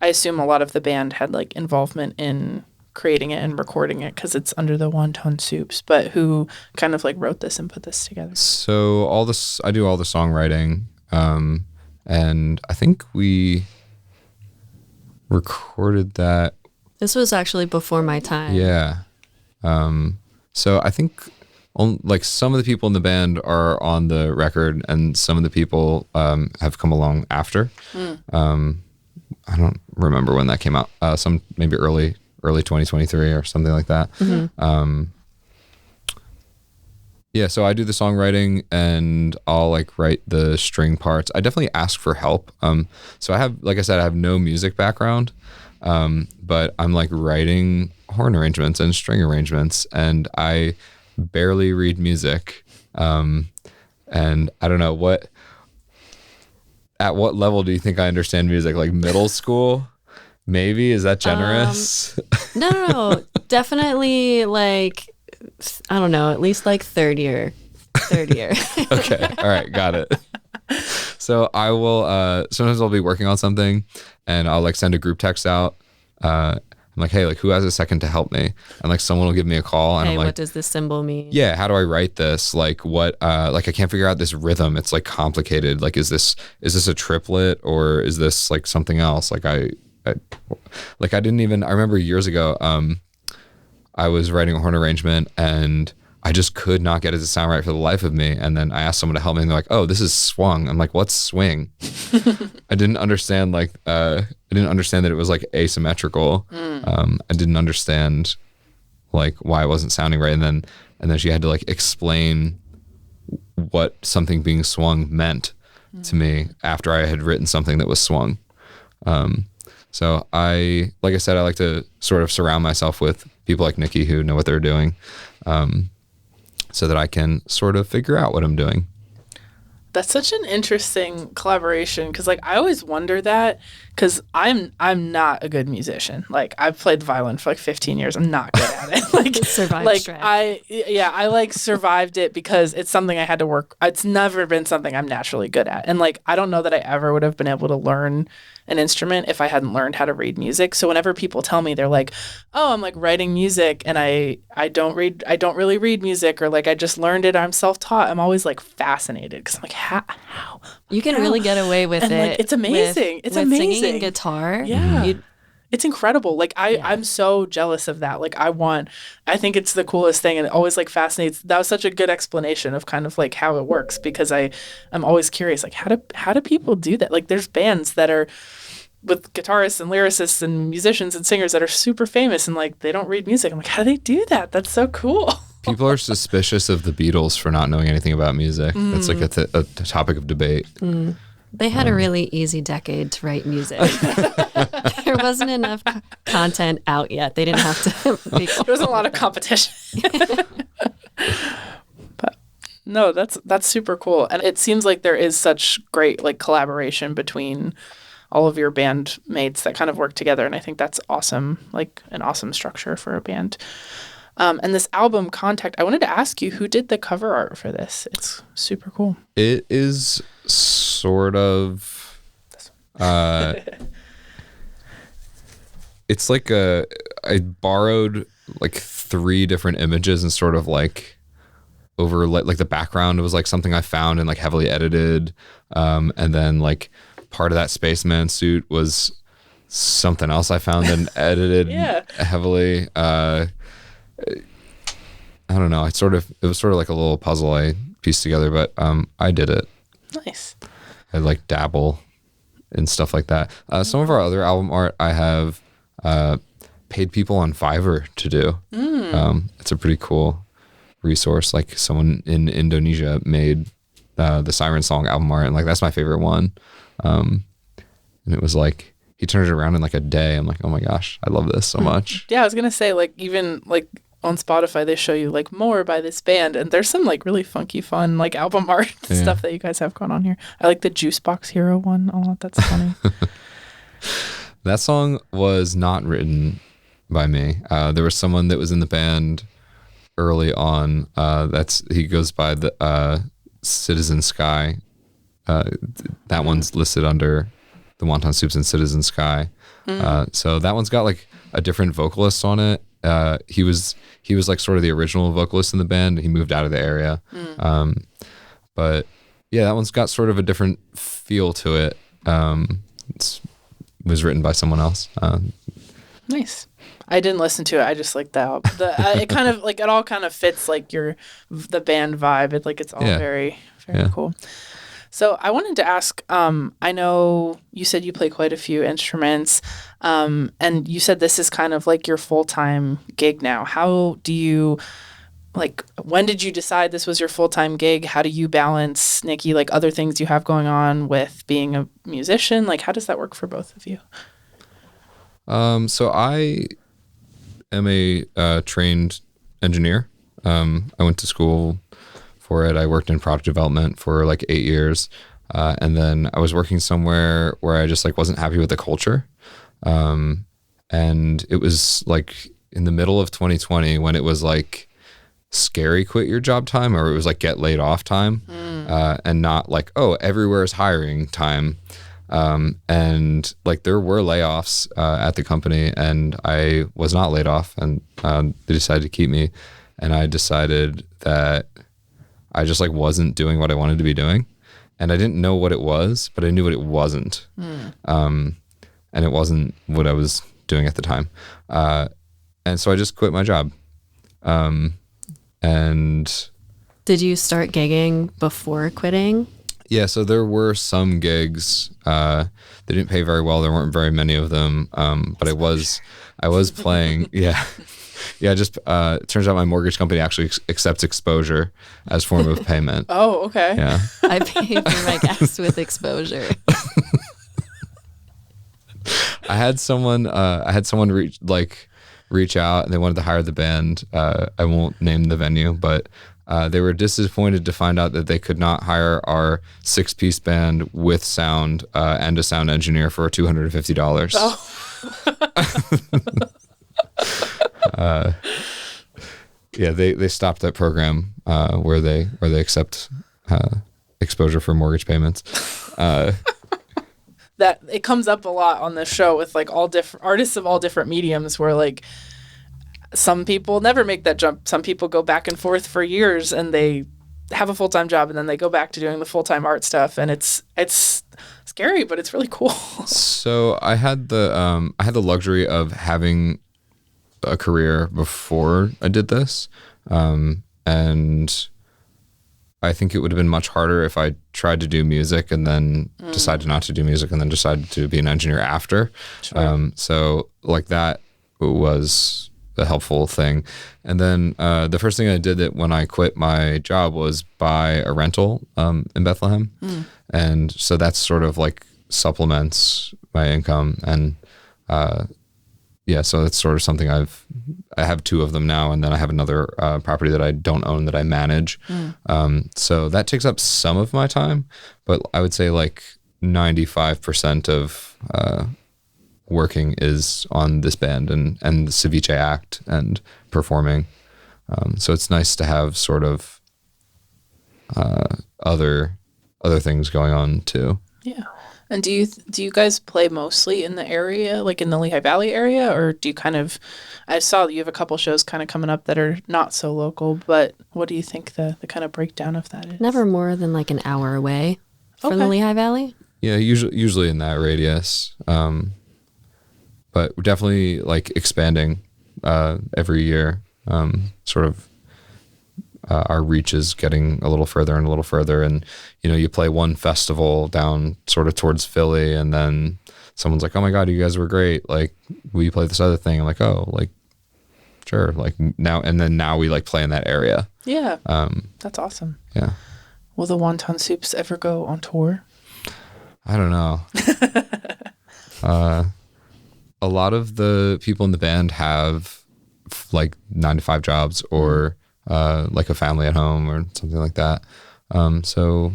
I assume a lot of the band had like involvement in creating it and recording it because it's under the Wonton Soups, but who kind of like wrote this and put this together?
So I do all the songwriting, and I think we recorded that.
This was actually before my time.
Yeah. So I think like some of the people in the band are on the record and some of the people have come along after. I don't remember when that came out. Some maybe early 2023 or something like that. Yeah, so I do the songwriting and I'll like write the string parts. I definitely ask for help. So I have, like I said, I have no music background, but I'm like writing horn arrangements and string arrangements, and I barely read music. And I don't know at what level do you think I understand music? Like middle school? Maybe? Is that generous?
No. Definitely like, I don't know, at least like third year.
Okay. All right. Got it. So I will, sometimes I'll be working on something and I'll like send a group text out. I'm like, hey, like who has a second to help me? And like someone will give me a call and
Hey,
I'm like,
what does this symbol mean?
yeah, how do I write this? Like what, like I can't figure out this rhythm. It's like complicated. Like, is this a triplet or is this like something else? Like I remember years ago, I was writing a horn arrangement and I just could not get it to sound right for the life of me. And then I asked someone to help me and they're like, oh, this is swung. I'm like, what's swing? I didn't understand that it was like asymmetrical. I didn't understand like why it wasn't sounding right. And then she had to like explain what something being swung meant to me after I had written something that was swung. So like I said, I like to sort of surround myself with people like Nikki who know what they're doing, so that I can sort of figure out what I'm doing.
That's such an interesting collaboration because like I always wonder that because I'm not a good musician. Like I've played violin for like 15 years. I'm not good at it. Like
Survived
like
stress.
I like survived it because it's something I had to work. It's never been something I'm naturally good at. And like I don't know that I ever would have been able to learn an instrument if I hadn't learned how to read music. So whenever people tell me they're like, "Oh, I'm like writing music and I don't really read music," or like I just learned it, I'm self-taught. I'm always like fascinated because I'm like, how?
You can really get away with
And,
it.
like, it's amazing. It's
with
amazing.
Singing and guitar.
Yeah.
You-
It's incredible. Like I'm so jealous of that. Like I think it's the coolest thing and it always like fascinates. That was such a good explanation of kind of like how it works because I'm always curious, like how do people do that? Like there's bands that are with guitarists and lyricists and musicians and singers that are super famous and like they don't read music. I'm like, how do they do that? That's so cool.
People are suspicious of the Beatles for not knowing anything about music. That's like a topic of debate.
They had a really easy decade to write music. There wasn't enough content out yet. They didn't have to be
There wasn't a lot of competition. But no, that's super cool. And it seems like there is such great like collaboration between all of your bandmates that kind of work together. And I think that's awesome, like an awesome structure for a band. And this album, Contact, I wanted to ask you, who did the cover art for this? It's super cool.
It is sort of, it's like I borrowed like 3 different images and sort of like over like the background was like something I found and like heavily edited. And then like part of that spaceman suit was something else I found and edited heavily. I don't know. It was sort of like a little puzzle I pieced together, but I did it.
Nice.
I like dabble in stuff like that. Some of our other album art, I have paid people on Fiverr to do. It's a pretty cool resource. Like someone in Indonesia made the Siren Song album art, and like that's my favorite one. And it was like he turned it around in like a day. I'm like, oh my gosh, I love this so much.
Yeah, I was gonna say, like, even like on Spotify they show you like more by this band, and there's some like really funky fun like album art stuff that you guys have going on here. I like the Juice Box Hero one a lot. That's funny.
That song was not written by me. There was someone that was in the band early on. He goes by the Citizen Sky. That one's listed under the Wonton Soups and Citizen Sky. So that one's got like a different vocalist on it. He was like sort of the original vocalist in the band. He moved out of the area. But yeah, that one's got sort of a different feel to it. It was written by someone else.
Nice. I didn't listen to it. I just like it kind of like it all kind of fits like the band vibe. It's all very cool. So I wanted to ask, I know you said you play quite a few instruments, and you said this is kind of like your full-time gig now. How do you, like, when did you decide this was your full-time gig? How do you balance, Nikki, like other things you have going on with being a musician? Like, how does that work for both of you?
So I am a trained engineer. I went to school for it. I worked in product development for like 8 years. And then I was working somewhere where I just like wasn't happy with the culture. And it was like in the middle of 2020 when it was like scary quit your job time, or it was like get laid off time, and not like, oh, everywhere is hiring time. And like there were layoffs at the company, and I was not laid off, and they decided to keep me. And I decided that I just like wasn't doing what I wanted to be doing, and I didn't know what it was, but I knew what it wasn't. And it wasn't what I was doing at the time. And so I just quit my job. And
did you start gigging before quitting?
Yeah, so there were some gigs. They didn't pay very well. There weren't very many of them. But I was playing. Yeah. Yeah, just it turns out my mortgage company actually accepts exposure as form of payment.
Oh, okay.
Yeah.
I pay for my gas with exposure.
I had someone reach out, and they wanted to hire the band. I won't name the venue, but they were disappointed to find out that they could not hire our 6-piece band with sound and a sound engineer for $250. Yeah, they stopped that program where they accept exposure for mortgage payments.
That it comes up a lot on the show with like all different artists of all different mediums, where like some people never make that jump. Some people go back and forth for years, and they have a full-time job, and then they go back to doing the full-time art stuff, and it's scary, but it's really cool.
So I had the luxury of having a career before I did this, and I think it would have been much harder if I tried to do music and then decided not to do music and then decided to be an engineer after.
Sure.
So like that was a helpful thing. And then the first thing I did that when I quit my job was buy a rental in Bethlehem. And so that's sort of like supplements my income. And yeah, so that's sort of something I have 2 of them now, and then I have another property that I don't own that I manage. So that takes up some of my time, but I would say like 95% of working is on this band and the Ceviche Act and performing. So it's nice to have sort of other things going on too.
Yeah. And do you guys play mostly in the area, like in the Lehigh Valley area, or do you kind of? I saw that you have a couple shows kind of coming up that are not so local, but what do you think the kind of breakdown of that is?
Never more than like an hour away from the Lehigh Valley.
Yeah, usually in that radius, but we're definitely like expanding every year, sort of our reach is getting a little further and a little further. And, you know, you play one festival down sort of towards Philly, and then someone's like, oh my God, you guys were great. Like, will you play this other thing? I'm like, oh, like, sure. Like now, and then now we like play in that area.
Yeah. That's awesome.
Yeah.
Will the Wonton Soups ever go on tour?
I don't know. A lot of the people in the band have like 9-to-5 jobs or like a family at home or something like that. So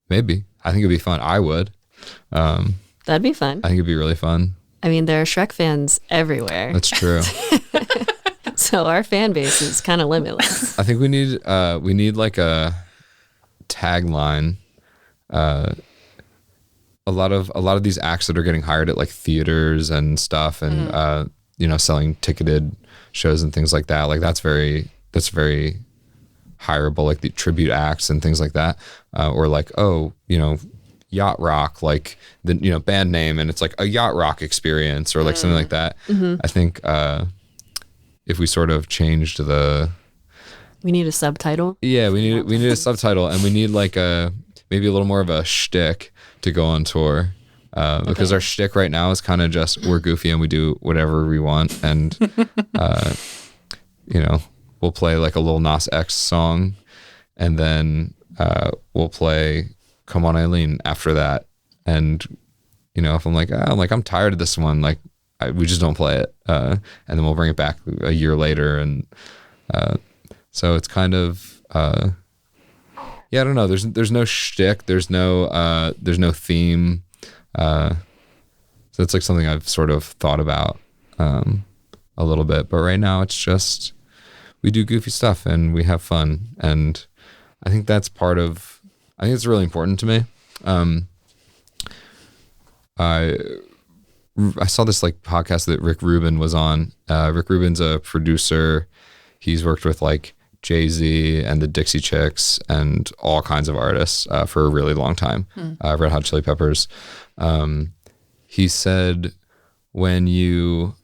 maybe. I think it'd be fun. I would.
That'd be fun.
I think it'd be really fun.
I mean, there are Shrek fans everywhere.
That's true.
So our fan base is kind of limitless.
I think we need like a tagline. A lot of these acts that are getting hired at like theaters and stuff, and you know, selling ticketed shows and things like that. Like that's very hireable, like the tribute acts and things like that. Or like, oh, you know, yacht rock, like the, you know, band name, and it's like a yacht rock experience or like something like that. I think if we sort of changed
we need a subtitle.
Yeah, we need a subtitle, and we need like maybe a little more of a shtick to go on tour. Because our shtick right now is kind of just we're goofy and we do whatever we want, and you know, we'll play like a Lil Nas X song, and then we'll play Come On Eileen after that. And you know, if I'm like I'm tired of this one, like we just don't play it, and then we'll bring it back a year later, and so it's kind of yeah, I don't know. There's no shtick. There's no theme. So it's like something I've sort of thought about a little bit. But right now it's just we do goofy stuff and we have fun. And I think that's I think it's really important to me. I saw this like podcast that Rick Rubin was on. Rick Rubin's a producer. He's worked with like Jay-Z and the Dixie Chicks and all kinds of artists for a really long time. Red Hot Chili Peppers. He said when you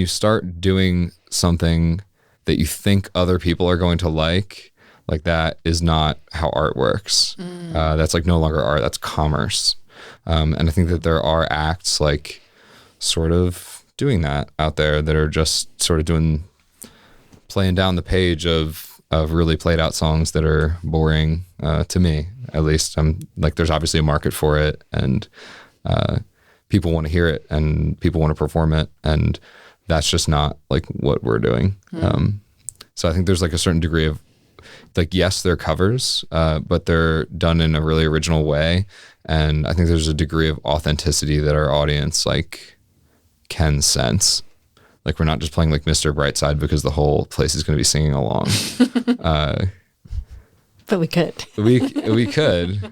start doing something that you think other people are going to like that is not how art works. That's like no longer art, that's commerce. And I think that there are acts like sort of doing that out there that are just sort of playing down the page of really played out songs that are boring to me, at least. I'm like, there's obviously a market for it, and people want to hear it and people want to perform it, and that's just not like what we're doing. So I think there's like a certain degree of like, yes, they're covers, but they're done in a really original way. And I think there's a degree of authenticity that our audience like can sense. Like we're not just playing like Mr. Brightside because the whole place is going to be singing along.
But we could.
we could.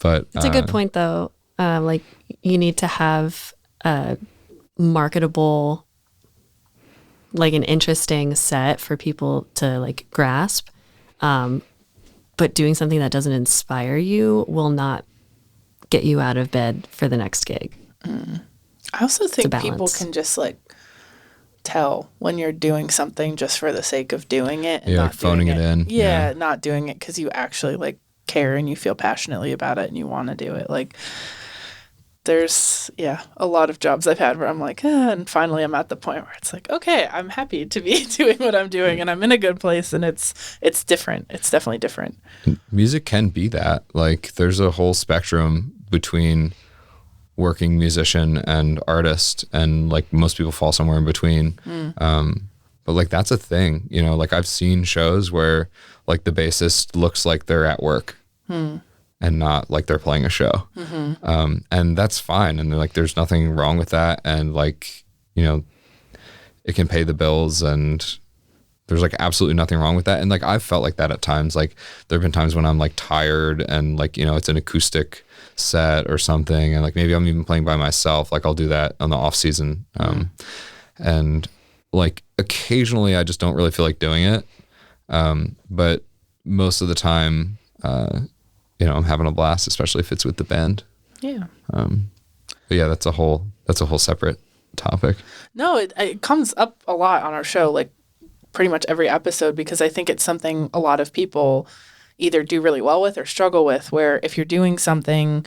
But
it's a good point though. Like you need to have a marketable, like an interesting set for people to like grasp. But doing something that doesn't inspire you will not get you out of bed for the next gig.
I also think people can just like tell when you're doing something just for the sake of doing it and
not
like
phoning it in.
Yeah, not doing it because you actually like care and you feel passionately about it and you want to do it. Like there's a lot of jobs I've had where I'm like, and finally I'm at the point where it's like, okay, I'm happy to be doing what I'm doing and I'm in a good place, and it's different. It's definitely different.
Music can be that. Like there's a whole spectrum between working musician and artist, and like most people fall somewhere in between. But like that's a thing, you know, like I've seen shows where like the bassist looks like they're at work and not like they're playing a show. And that's fine. And like, there's nothing wrong with that. And like, you know, it can pay the bills, and there's like absolutely nothing wrong with that. And like, I've felt like that at times. Like there've been times when I'm like tired and like, you know, it's an acoustic set or something, and like maybe I'm even playing by myself. Like I'll do that on the off season. And like occasionally I just don't really feel like doing it. But most of the time, you know, I'm having a blast, especially if it's with the band.
Yeah.
But yeah, that's a whole separate topic.
No, it comes up a lot on our show. Like pretty much every episode because I think it's something a lot of people either do really well with or struggle with, where if you're doing something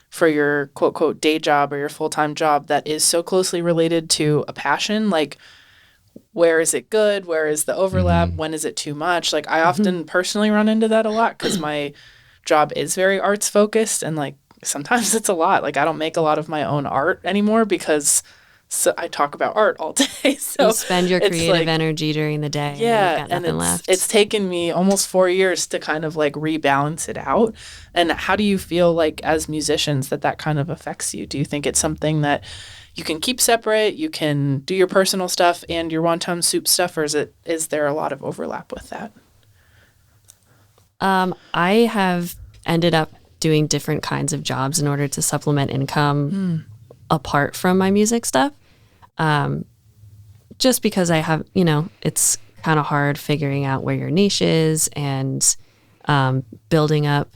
for your quote, quote, day job or your full-time job that is so closely related to a passion, like where is it good? Where is the overlap? When is it too much? Like I often personally run into that a lot because my job is very arts focused, and like sometimes it's a lot. Like I don't make a lot of my own art anymore because I talk about art all day. So
you spend your
it's
creative
like,
energy during the day.
yeah,
and you've got
and
nothing left.
it's taken me almost 4 years to kind of like rebalance it out. And how do you feel like as musicians that kind of affects you? Do you think it's something that you can keep separate, you can do your personal stuff and your Wonton Soup stuff, or is there a lot of overlap with that?
I have ended up doing different kinds of jobs in order to supplement income apart from my music stuff. Just because I have, it's kind of hard figuring out where your niche is and building up,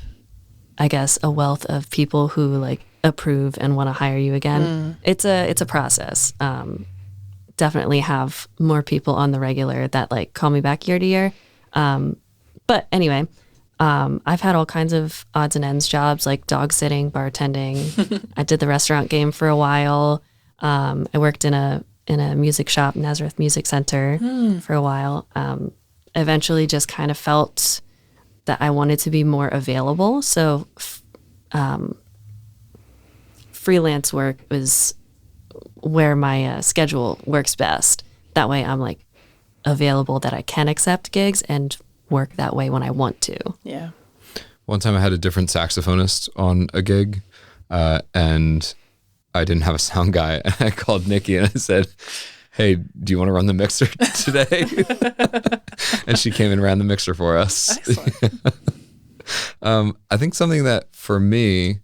I guess, a wealth of people who like approve and want to hire you again. It's a process. Definitely have more people on the regular that like call me back year to year. But anyway, I've had all kinds of odds and ends jobs like dog sitting, bartending. I did the restaurant game for a while. I worked in a music shop, Nazareth Music Center, for a while. Eventually just kind of felt that I wanted to be more available. So freelance work was where my schedule works best. That way I'm like available that I can accept gigs and work that way when I want to.
Yeah.
One time I had a different saxophonist on a gig, and I didn't have a sound guy. And I called Nikki and I said, "Hey, do you want to run the mixer today?" And she came and ran the mixer for us.
Excellent.
I think something that for me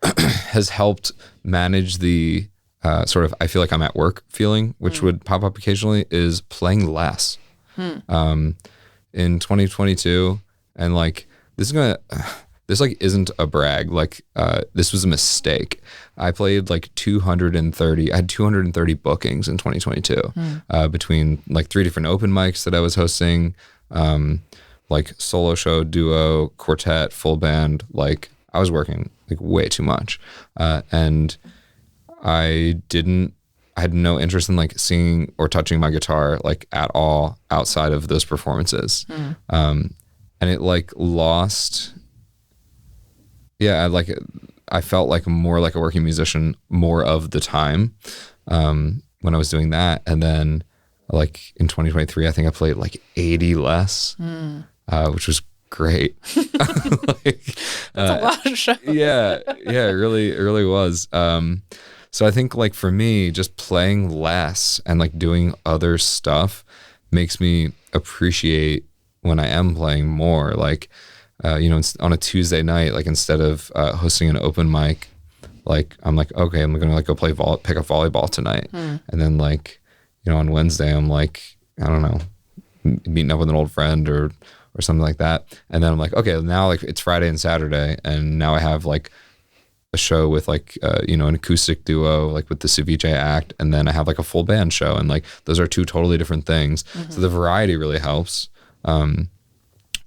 has helped manage the sort of I feel like I'm at work feeling, which would pop up occasionally, is playing less. In 2022, and like this like isn't a brag, like this was a mistake. I played like 230. I had 230 bookings in 2022 between like 3 different open mics that I was hosting, like solo show, duo, quartet, full band. Like I was working like way too much, and I had no interest in like singing or touching my guitar like at all outside of those performances. And it like lost. Yeah. I felt like more like a working musician more of the time, when I was doing that. And then like in 2023, I think I played like 80 less, which was great.
That's a lot of shows.
Yeah, it really was. So I think like for me, just playing less and like doing other stuff makes me appreciate when I am playing more. Like, on a Tuesday night, like instead of hosting an open mic, like I'm like, okay, I'm gonna like go pick up volleyball tonight, and then like, on Wednesday I'm like, I don't know, meeting up with an old friend or something like that, and then I'm like, okay, now like it's Friday and Saturday, and now I have like a show with like an acoustic duo like with the Ceviche act, and then I have like a full band show, and like those are two totally different things. So the variety really helps.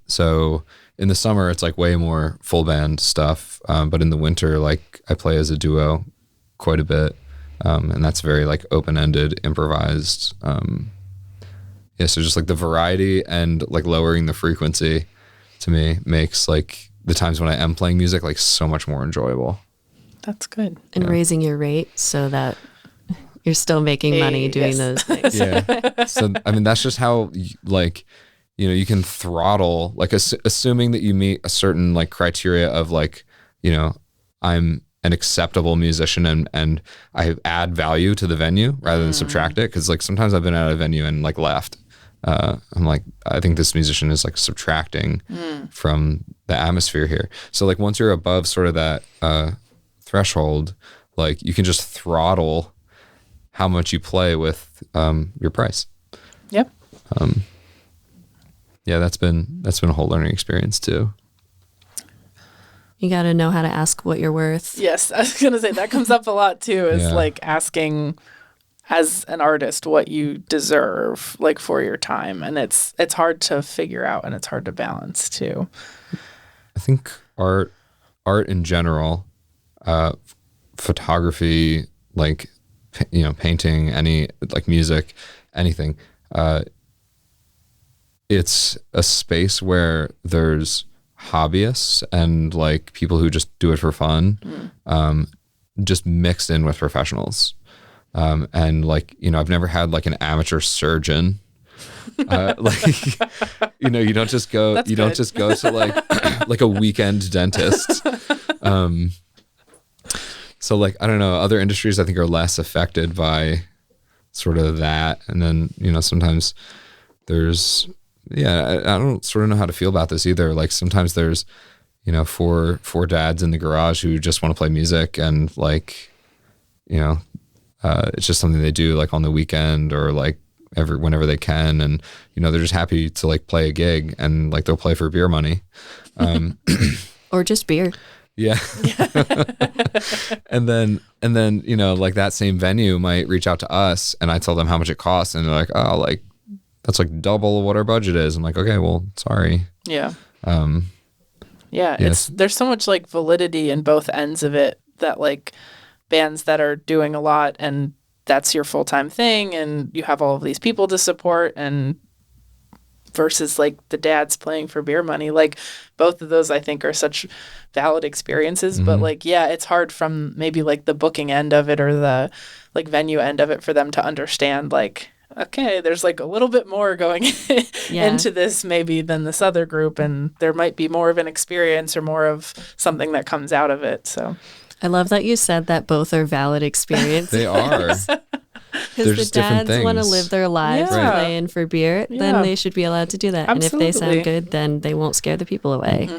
So in the summer it's like way more full band stuff, but in the winter like I play as a duo quite a bit, and that's very like open-ended, improvised. So just like the variety and like lowering the frequency to me makes like the times when I am playing music like so much more enjoyable.
That's good.
And raising your rate so that you're still making money doing those things.
Yeah. So, I mean, that's just how like, you can throttle, like assuming that you meet a certain like criteria of like, I'm an acceptable musician and I add value to the venue rather than subtract it. Cause like sometimes I've been at a venue and like left. I'm like, I think this musician is like subtracting from the atmosphere here. So like once you're above sort of that threshold, like you can just throttle how much you play with your price.
Yep.
Yeah, that's been a whole learning experience too.
You got to know how to ask what you're worth.
Yes, I was gonna say that comes up a lot too. Is
Yeah.
like asking as an artist what you deserve like for your time, and it's hard to figure out and it's hard to balance too.
I think art in general, photography, like painting, any like music, anything, it's a space where there's hobbyists and like people who just do it for fun, just mixed in with professionals. And like, I've never had like an amateur surgeon. Like, you don't just go, don't just go to like, like a weekend dentist. So like, I don't know, other industries I think are less affected by sort of that. And then, sometimes there's, I don't sort of know how to feel about this either. Like sometimes there's, four dads in the garage who just want to play music and like, it's just something they do like on the weekend or like whenever they can. And, they're just happy to like play a gig and like they'll play for beer money.
Or just beer.
Yeah. and then, like that same venue might reach out to us and I tell them how much it costs and they're like, oh, like that's like double what our budget is. I'm like, okay, well, sorry.
Yeah.
Yes.
There's so much like validity in both ends of it that like bands that are doing a lot and that's your full-time thing and you have all of these people to support and versus like the dads playing for beer money. Like both of those I think are such valid experiences, but like, it's hard from maybe like the booking end of it or the like venue end of it for them to understand like, okay, there's like a little bit more going into this maybe than this other group and there might be more of an experience or more of something that comes out of it. So
I love that you said that both are valid experiences.
They are.
Because the dads want to live their lives playing for beer, then they should be allowed to do that.
Absolutely.
And if they sound good, then they won't scare the people away.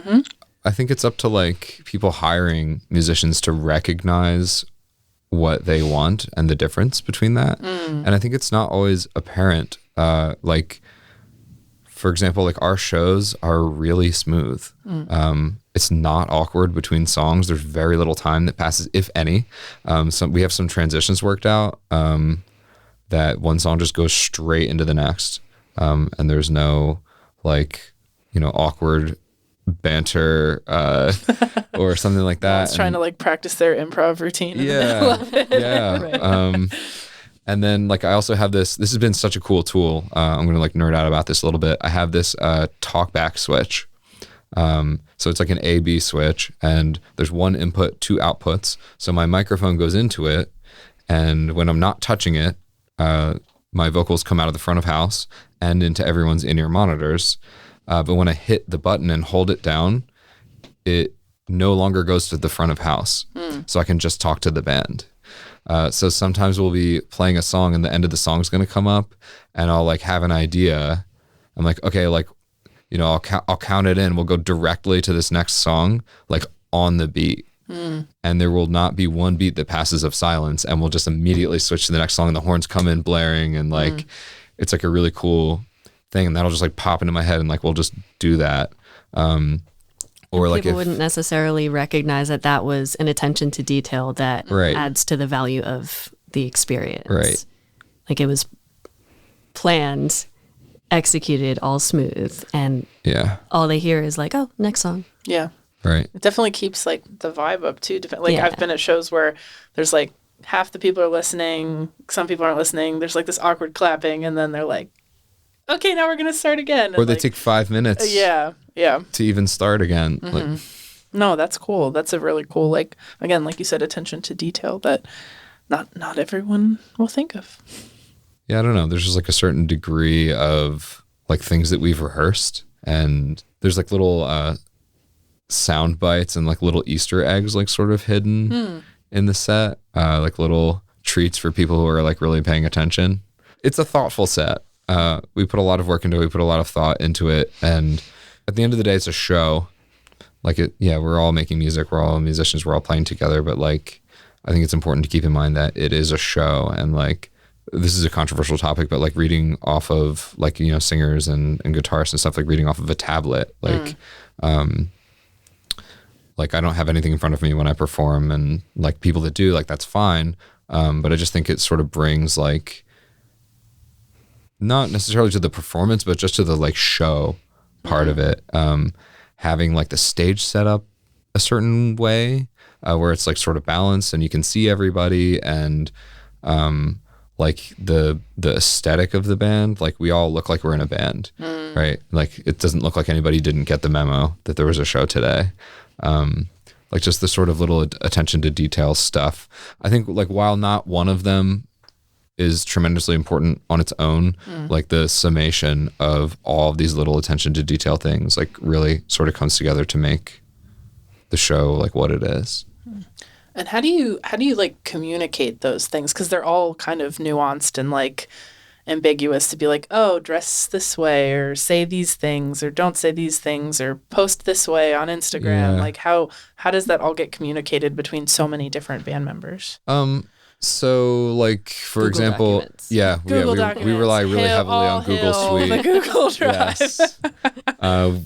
I think it's up to like people hiring musicians to recognize what they want and the difference between that. And I think it's not always apparent. Like, for example, like our shows are really smooth. It's not awkward between songs. There's very little time that passes, if any. We have some transitions worked out that one song just goes straight into the next. And there's no like, awkward banter or something like that.
I was trying to like practice their improv routine.
Yeah. Right. And then like I also have this has been such a cool tool. I'm going to like nerd out about this a little bit. I have this talk back switch. So it's like an A/B switch and there's one input, two outputs. So my microphone goes into it and when I'm not touching it, my vocals come out of the front of house and into everyone's in-ear monitors. But when I hit the button and hold it down, it no longer goes to the front of house. So I can just talk to the band. So sometimes we'll be playing a song and the end of the song is going to come up and I'll like have an idea. I'm like, okay, like, I'll count it in. We'll go directly to this next song, like on the beat. And there will not be one beat that passes of silence and we'll just immediately switch to the next song and the horns come in blaring and like, it's like a really cool thing and that'll just like pop into my head and like, we'll just do that. Or like
people wouldn't necessarily recognize that that was an attention to detail that adds to the value of the experience.
Right.
Like it was planned, executed, all smooth, and all they hear is like, oh, next song.
Yeah.
Right.
It definitely keeps like the vibe up too. Like I've been at shows where there's like half the people are listening, some people aren't listening. There's like this awkward clapping, and then they're like, okay, now we're going to start again.
Or they take 5 minutes. To even start again. Like,
no, that's cool. That's a really cool, like, again, like you said, attention to detail that not everyone will think of.
Yeah, I don't know. There's just like a certain degree of like things that we've rehearsed, and there's like little sound bites and like little Easter eggs like sort of hidden in the set, like little treats for people who are like really paying attention. It's a thoughtful set. We put a lot of work into it. We put a lot of thought into it, and at the end of the day, it's a show. Like we're all making music. We're all musicians. We're all playing together. But like, I think it's important to keep in mind that it is a show, and like, this is a controversial topic, but like reading off of like, singers and guitarists and stuff, like reading off of a tablet, like, like I don't have anything in front of me when I perform, and like people that do, like, that's fine. But I just think it sort of brings like, not necessarily to the performance, but just to the like show part of it. Having like the stage set up a certain way where it's like sort of balanced and you can see everybody, and like the aesthetic of the band, like we all look like we're in a band, right? Like it doesn't look like anybody didn't get the memo that there was a show today. Like just the sort of little attention to detail stuff. I think like while not one of them is tremendously important on its own, like the summation of all of these little attention to detail things like really sort of comes together to make the show like what it is.
And how do you like communicate those things? Because they're all kind of nuanced and like ambiguous to be like, oh, dress this way or say these things or don't say these things or post this way on Instagram.
Yeah.
Like how does that all get communicated between so many different band members?
So like for
Google
example,
documents.
Google
we rely really
Hail,
heavily
all
on Google
hail
Suite.
the Google Drive.
Yes.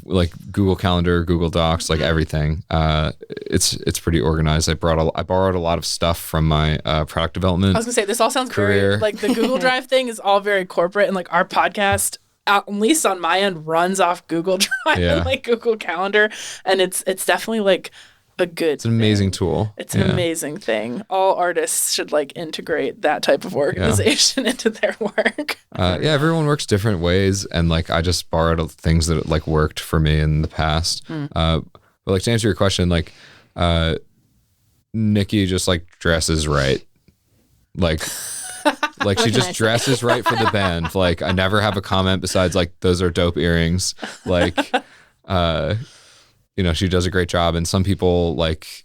Like Google Calendar, Google Docs, like everything. It's pretty organized. I borrowed a lot of stuff from my product development.
I was gonna say this all sounds
career.
very like the Google Drive thing is all very corporate, and like our podcast, at least on my end, runs off Google Drive
Yeah.
and like Google Calendar, and it's definitely like a good.
It's an amazing
thing.
tool.
It's an
Yeah.
amazing thing. All artists should like integrate that type of organization into their work.
Yeah, everyone works different ways, and like I just borrowed things that like worked for me in the past. But like to answer your question, like Nikki just like dresses right, like she just dresses right for the band. Like I never have a comment besides like those are dope earrings. Like you know, she does a great job, and some people like,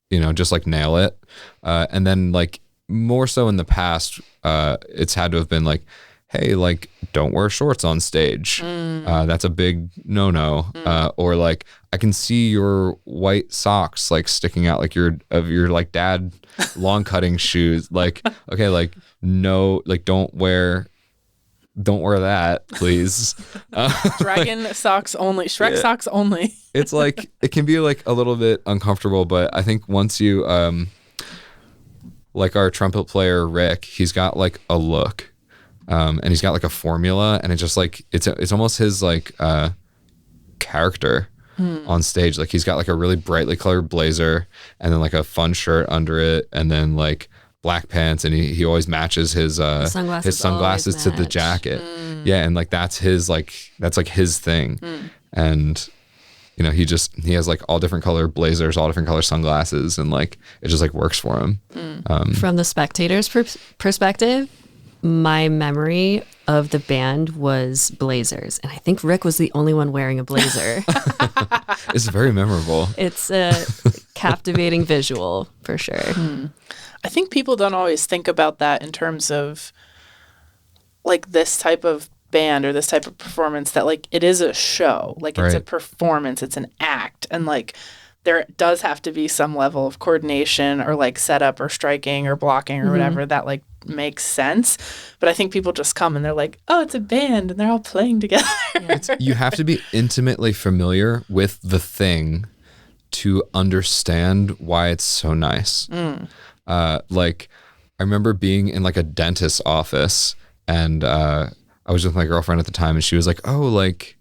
you know, just like nail it. And then like more so in the past, it's had to have been like, hey, like don't wear shorts on stage. That's a big no-no. Or like I can see your white socks like sticking out like your like dad long cutting shoes. Like, okay, like no, like don't wear that, please.
Dragon socks only. Shrek socks only.
It's like it can be like a little bit uncomfortable, but I think once you like our trumpet player Rick, he's got like a look, and he's got like a formula, and it's just like it's almost his like character on stage. Like he's got like a really brightly colored blazer, and then like a fun shirt under it, and then like black pants, and he always matches his
Sunglasses
sunglasses to
always
the
match.
jacket. Yeah, and like that's like his thing. And you know, he has like all different color blazers, all different color sunglasses, and like it just like works for him.
From the spectator's perspective, my memory of the band was blazers, and I think Rick was the only one wearing a blazer.
It's very memorable.
It's a captivating visual for sure.
I think people don't always think about that in terms of like this type of band or this type of performance, that like it is a show, like it's a
Right.
performance, it's an act, and like there does have to be some level of coordination or like setup or striking or blocking or whatever that like makes sense. But I think people just come and they're like, oh, it's a band and they're all playing together.
You have to be intimately familiar with the thing to understand why it's so nice. Like I remember being in like a dentist's office, and I was with my girlfriend at the time, and she was like, oh, like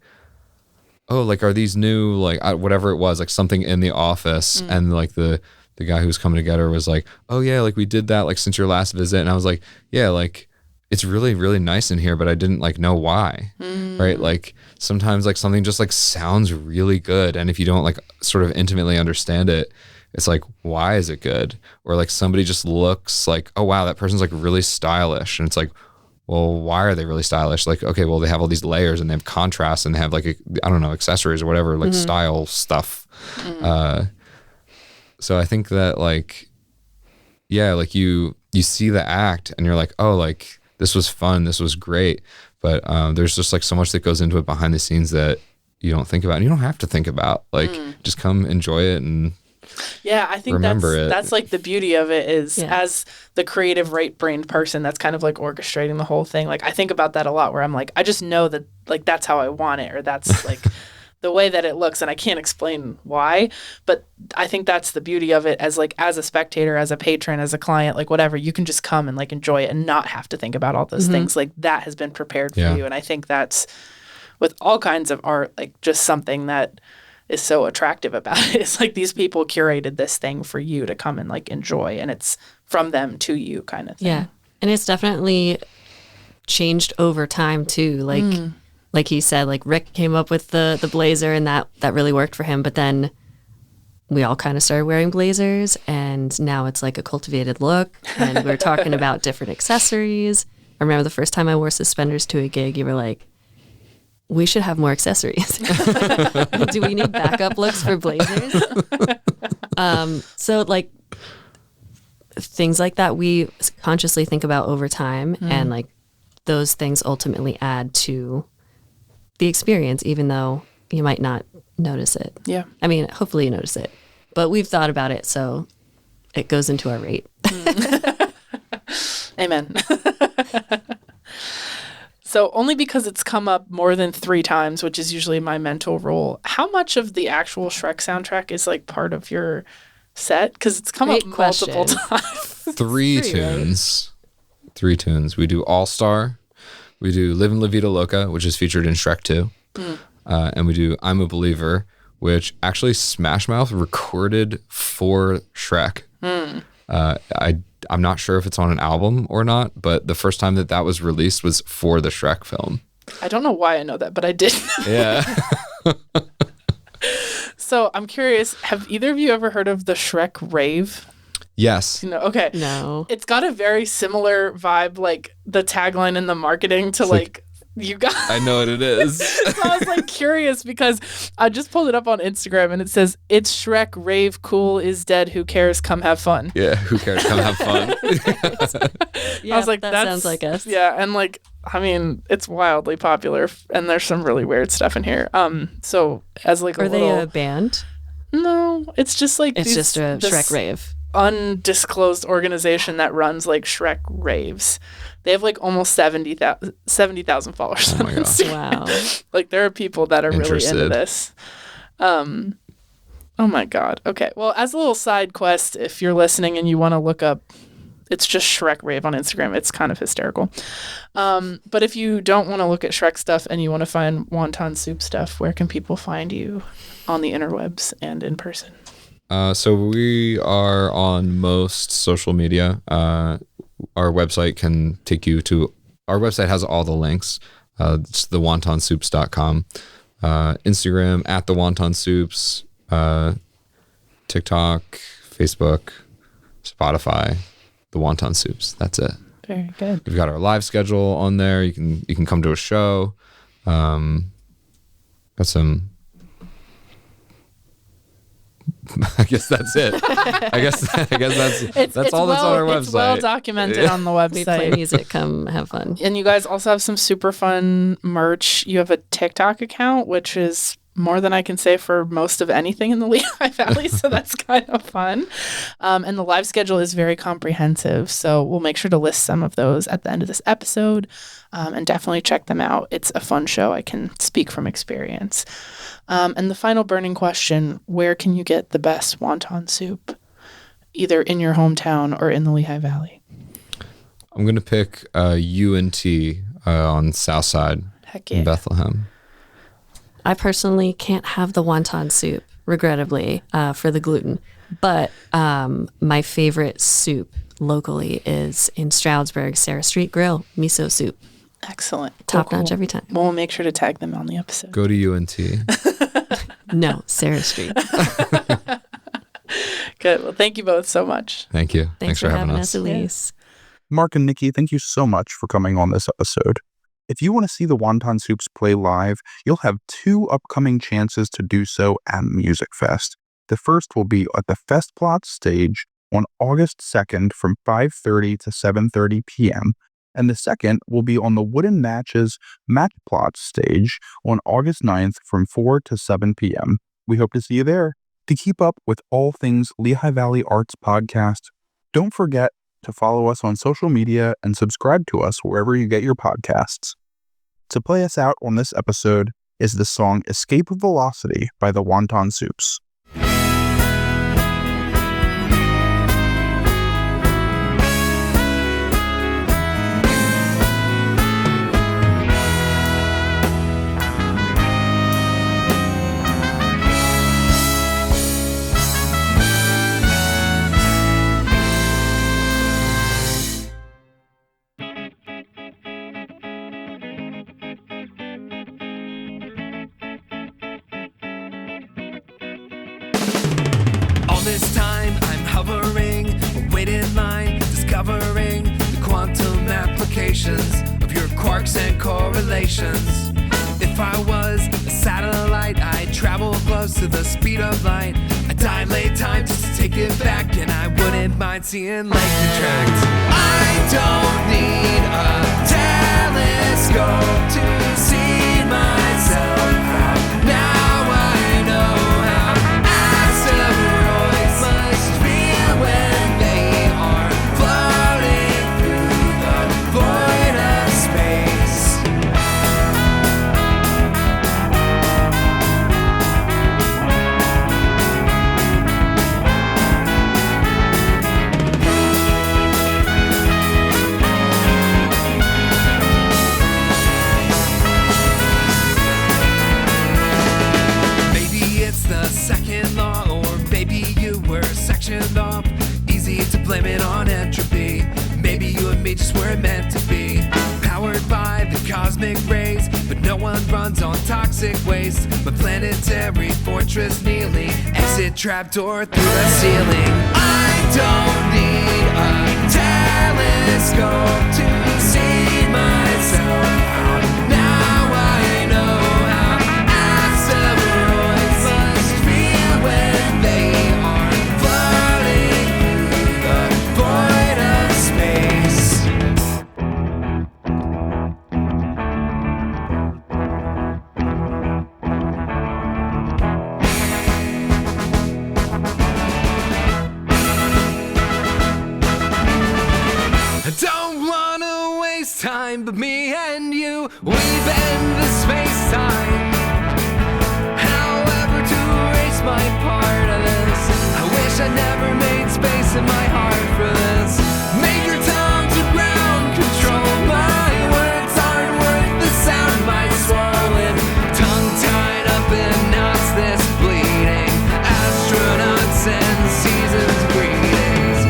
are these new, like whatever it was, like something in the office. And like the guy who was coming to get her was like, oh yeah, like we did that like since your last visit. And I was like, yeah, like it's really, really nice in here, but I didn't like know why. Right. Like sometimes like something just like sounds really good, and if you don't like sort of intimately understand it, it's like, why is it good? Or like somebody just looks like, oh wow, that person's like really stylish, and it's like, well, why are they really stylish? Like, okay, well, they have all these layers, and they have contrast, and they have like, I don't know, accessories or whatever, like style stuff. So I think that like, yeah, like you see the act and you're like, oh, like this was fun, this was great. But there's just like so much that goes into it behind the scenes that you don't think about, and you don't have to think about. Like, just come enjoy it and
Yeah, I think
remember
that's like the beauty of it is
Yeah.
as the creative right-brained person that's kind of like orchestrating the whole thing. Like I think about that a lot, where I'm like, I just know that like that's how I want it, or that's like the way that it looks, and I can't explain why, but I think that's the beauty of it as like as a spectator, as a patron, as a client, like whatever, you can just come and like enjoy it and not have to think about all those things. Like that has been prepared for you. And I think that's with all kinds of art, like just something that is so attractive about it. It's like these people curated this thing for you to come and like enjoy, and it's from them to you kind of thing.
Yeah. And it's definitely changed over time too. Like he said, like Rick came up with the blazer, and that really worked for him. But then we all kind of started wearing blazers, and now it's like a cultivated look. And we're talking about different accessories. I remember the first time I wore suspenders to a gig, you were like, we should have more accessories. Do we need backup looks for blazers? So like things like that we consciously think about over time, and like those things ultimately add to the experience, even though you might not notice it.
Yeah.
I mean, hopefully you notice it, but we've thought about it, so it goes into our rate.
Amen. So only because it's come up more than 3 times, which is usually my mental rule, how much of the actual Shrek soundtrack is like part of your set? Because it's come
Great
up
question.
multiple times.
3 tunes. 3 tunes. We do All Star. We do Live and La Vida Loca, which is featured in Shrek 2. And we do I'm a Believer, which actually Smash Mouth recorded for Shrek. I'm not sure if it's on an album or not, but the first time that was released was for the Shrek film.
I don't know why I know that, but I did.
Yeah.
So I'm curious, have either of you ever heard of the Shrek rave?
Yes.
No. Okay.
No.
It's got a very similar vibe, like the tagline and the marketing to like you guys.
I know what it is.
So I was like curious because I just pulled it up on Instagram and it says, "It's Shrek rave, cool is dead, who cares, come have fun."
Yeah, who cares? Come have fun.
Yeah,
I was like,
that
that's,
sounds like us.
Yeah, and like, I mean, it's wildly popular, and there's some really weird stuff in here. So as like
Are
a
they
little,
a band?
no, it's just like
It's just a
this
Shrek rave.
undisclosed organization that runs like Shrek raves. They have like almost 70,000 followers.
Oh my
on
gosh.
Instagram.
Wow.
Like there are people that are really into
Interested.
this. Oh my God. Okay. Well, as a little side quest, if you're listening and you want to look up, it's just Shrek rave on Instagram. It's kind of hysterical. But if you don't want to look at Shrek stuff and you want to find Wonton Soup stuff, where can people find you on the interwebs and in person?
So we are on most social media. Our website can take you to, our website has all the links. It's thewontonsoups.com. Instagram at the Wonton Soups, TikTok, Facebook, Spotify, the Wonton Soups. That's it.
Very good.
We've got our live schedule on there. You can come to a show. Got some. I guess that's it. I guess that's all that's on our website.
It's well documented on the
We play
website.
music. Come have fun.
And you guys also have some super fun merch. You have a TikTok account, which is more than I can say for most of anything in the Lehigh Valley. So that's kind of fun. And the live schedule is very comprehensive. So we'll make sure to list some of those at the end of this episode. And definitely check them out. It's a fun show. I can speak from experience. And the final burning question, where can you get the best wonton soup? Either in your hometown or in the Lehigh Valley.
I'm gonna pick UNT on South Side
Heck
in
yeah.
Bethlehem.
I personally can't have the wonton soup, regrettably, for the gluten. But my favorite soup locally is in Stroudsburg, Sarah Street Grill, miso soup.
Excellent.
Top
Cool,
notch
cool.
every time.
We'll make sure to tag them on the episode.
Go to UNT.
No, Sarah Street.
Good. Well, thank you both so much.
Thank you.
Thanks for having us, Elise.
Mark and Nikki, thank you so much for coming on this episode. If you want to see the Wonton Soups play live, you'll have 2 upcoming chances to do so at Music Fest. The first will be at the Festplatz stage on August 2nd from 5:30 to 7:30 p.m., and the second will be on the Wooden Matches Matchplatz stage on August 9th from 4 to 7 p.m. We hope to see you there. To keep up with all things Lehigh Valley Arts Podcast, don't forget to follow us on social media and subscribe to us wherever you get your podcasts. To play us out on this episode, is the song Escape of Velocity by the Wonton Soups.
This time I'm hovering, waiting in line, discovering the quantum applications of your quarks and correlations. If I was a satellite, I'd travel close to the speed of light. I'd dilate time just to take it back, and I wouldn't mind seeing light contract. I don't need a telescope to see myself out. Now I know how asteroids must feel when they are floating through the void of space. Maybe it's the second law, or maybe you were sectioned off. Easy to blame it on entropy. Maybe you and me just weren't meant to be. Powered by the cosmic rays, but no one runs on toxic waste. My planetary fortress kneeling, exit trapdoor through the ceiling. I don't need a telescope to see myself out. Now I know how asteroids must feel when they are floating through the void of space. I don't wanna waste time, but me and you, we bend the space-time. However, to erase my part of this, I wish I never made space in my heart for this. Make your tongue to ground control. My words aren't worth the sound of my swollen tongue tied up in knots. This bleeding astronauts and seasons greetings.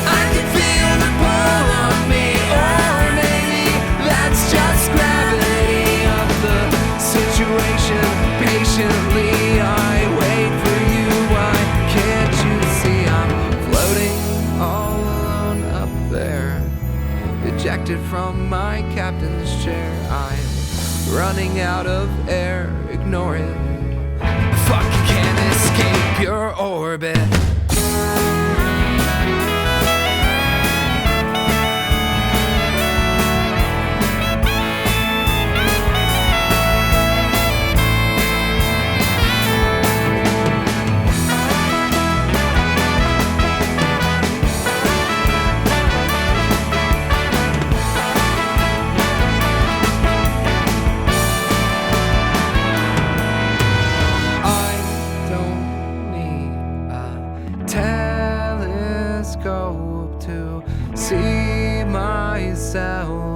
I can feel the pull on me, or maybe that's just gravity of the situation. Patiently I wait for you. Why can't you see I'm floating all alone up there, ejected from my captain's chair? I'm running out of air. Ignore it. Fuck, you can't escape your orbit. I don't need a telescope to see myself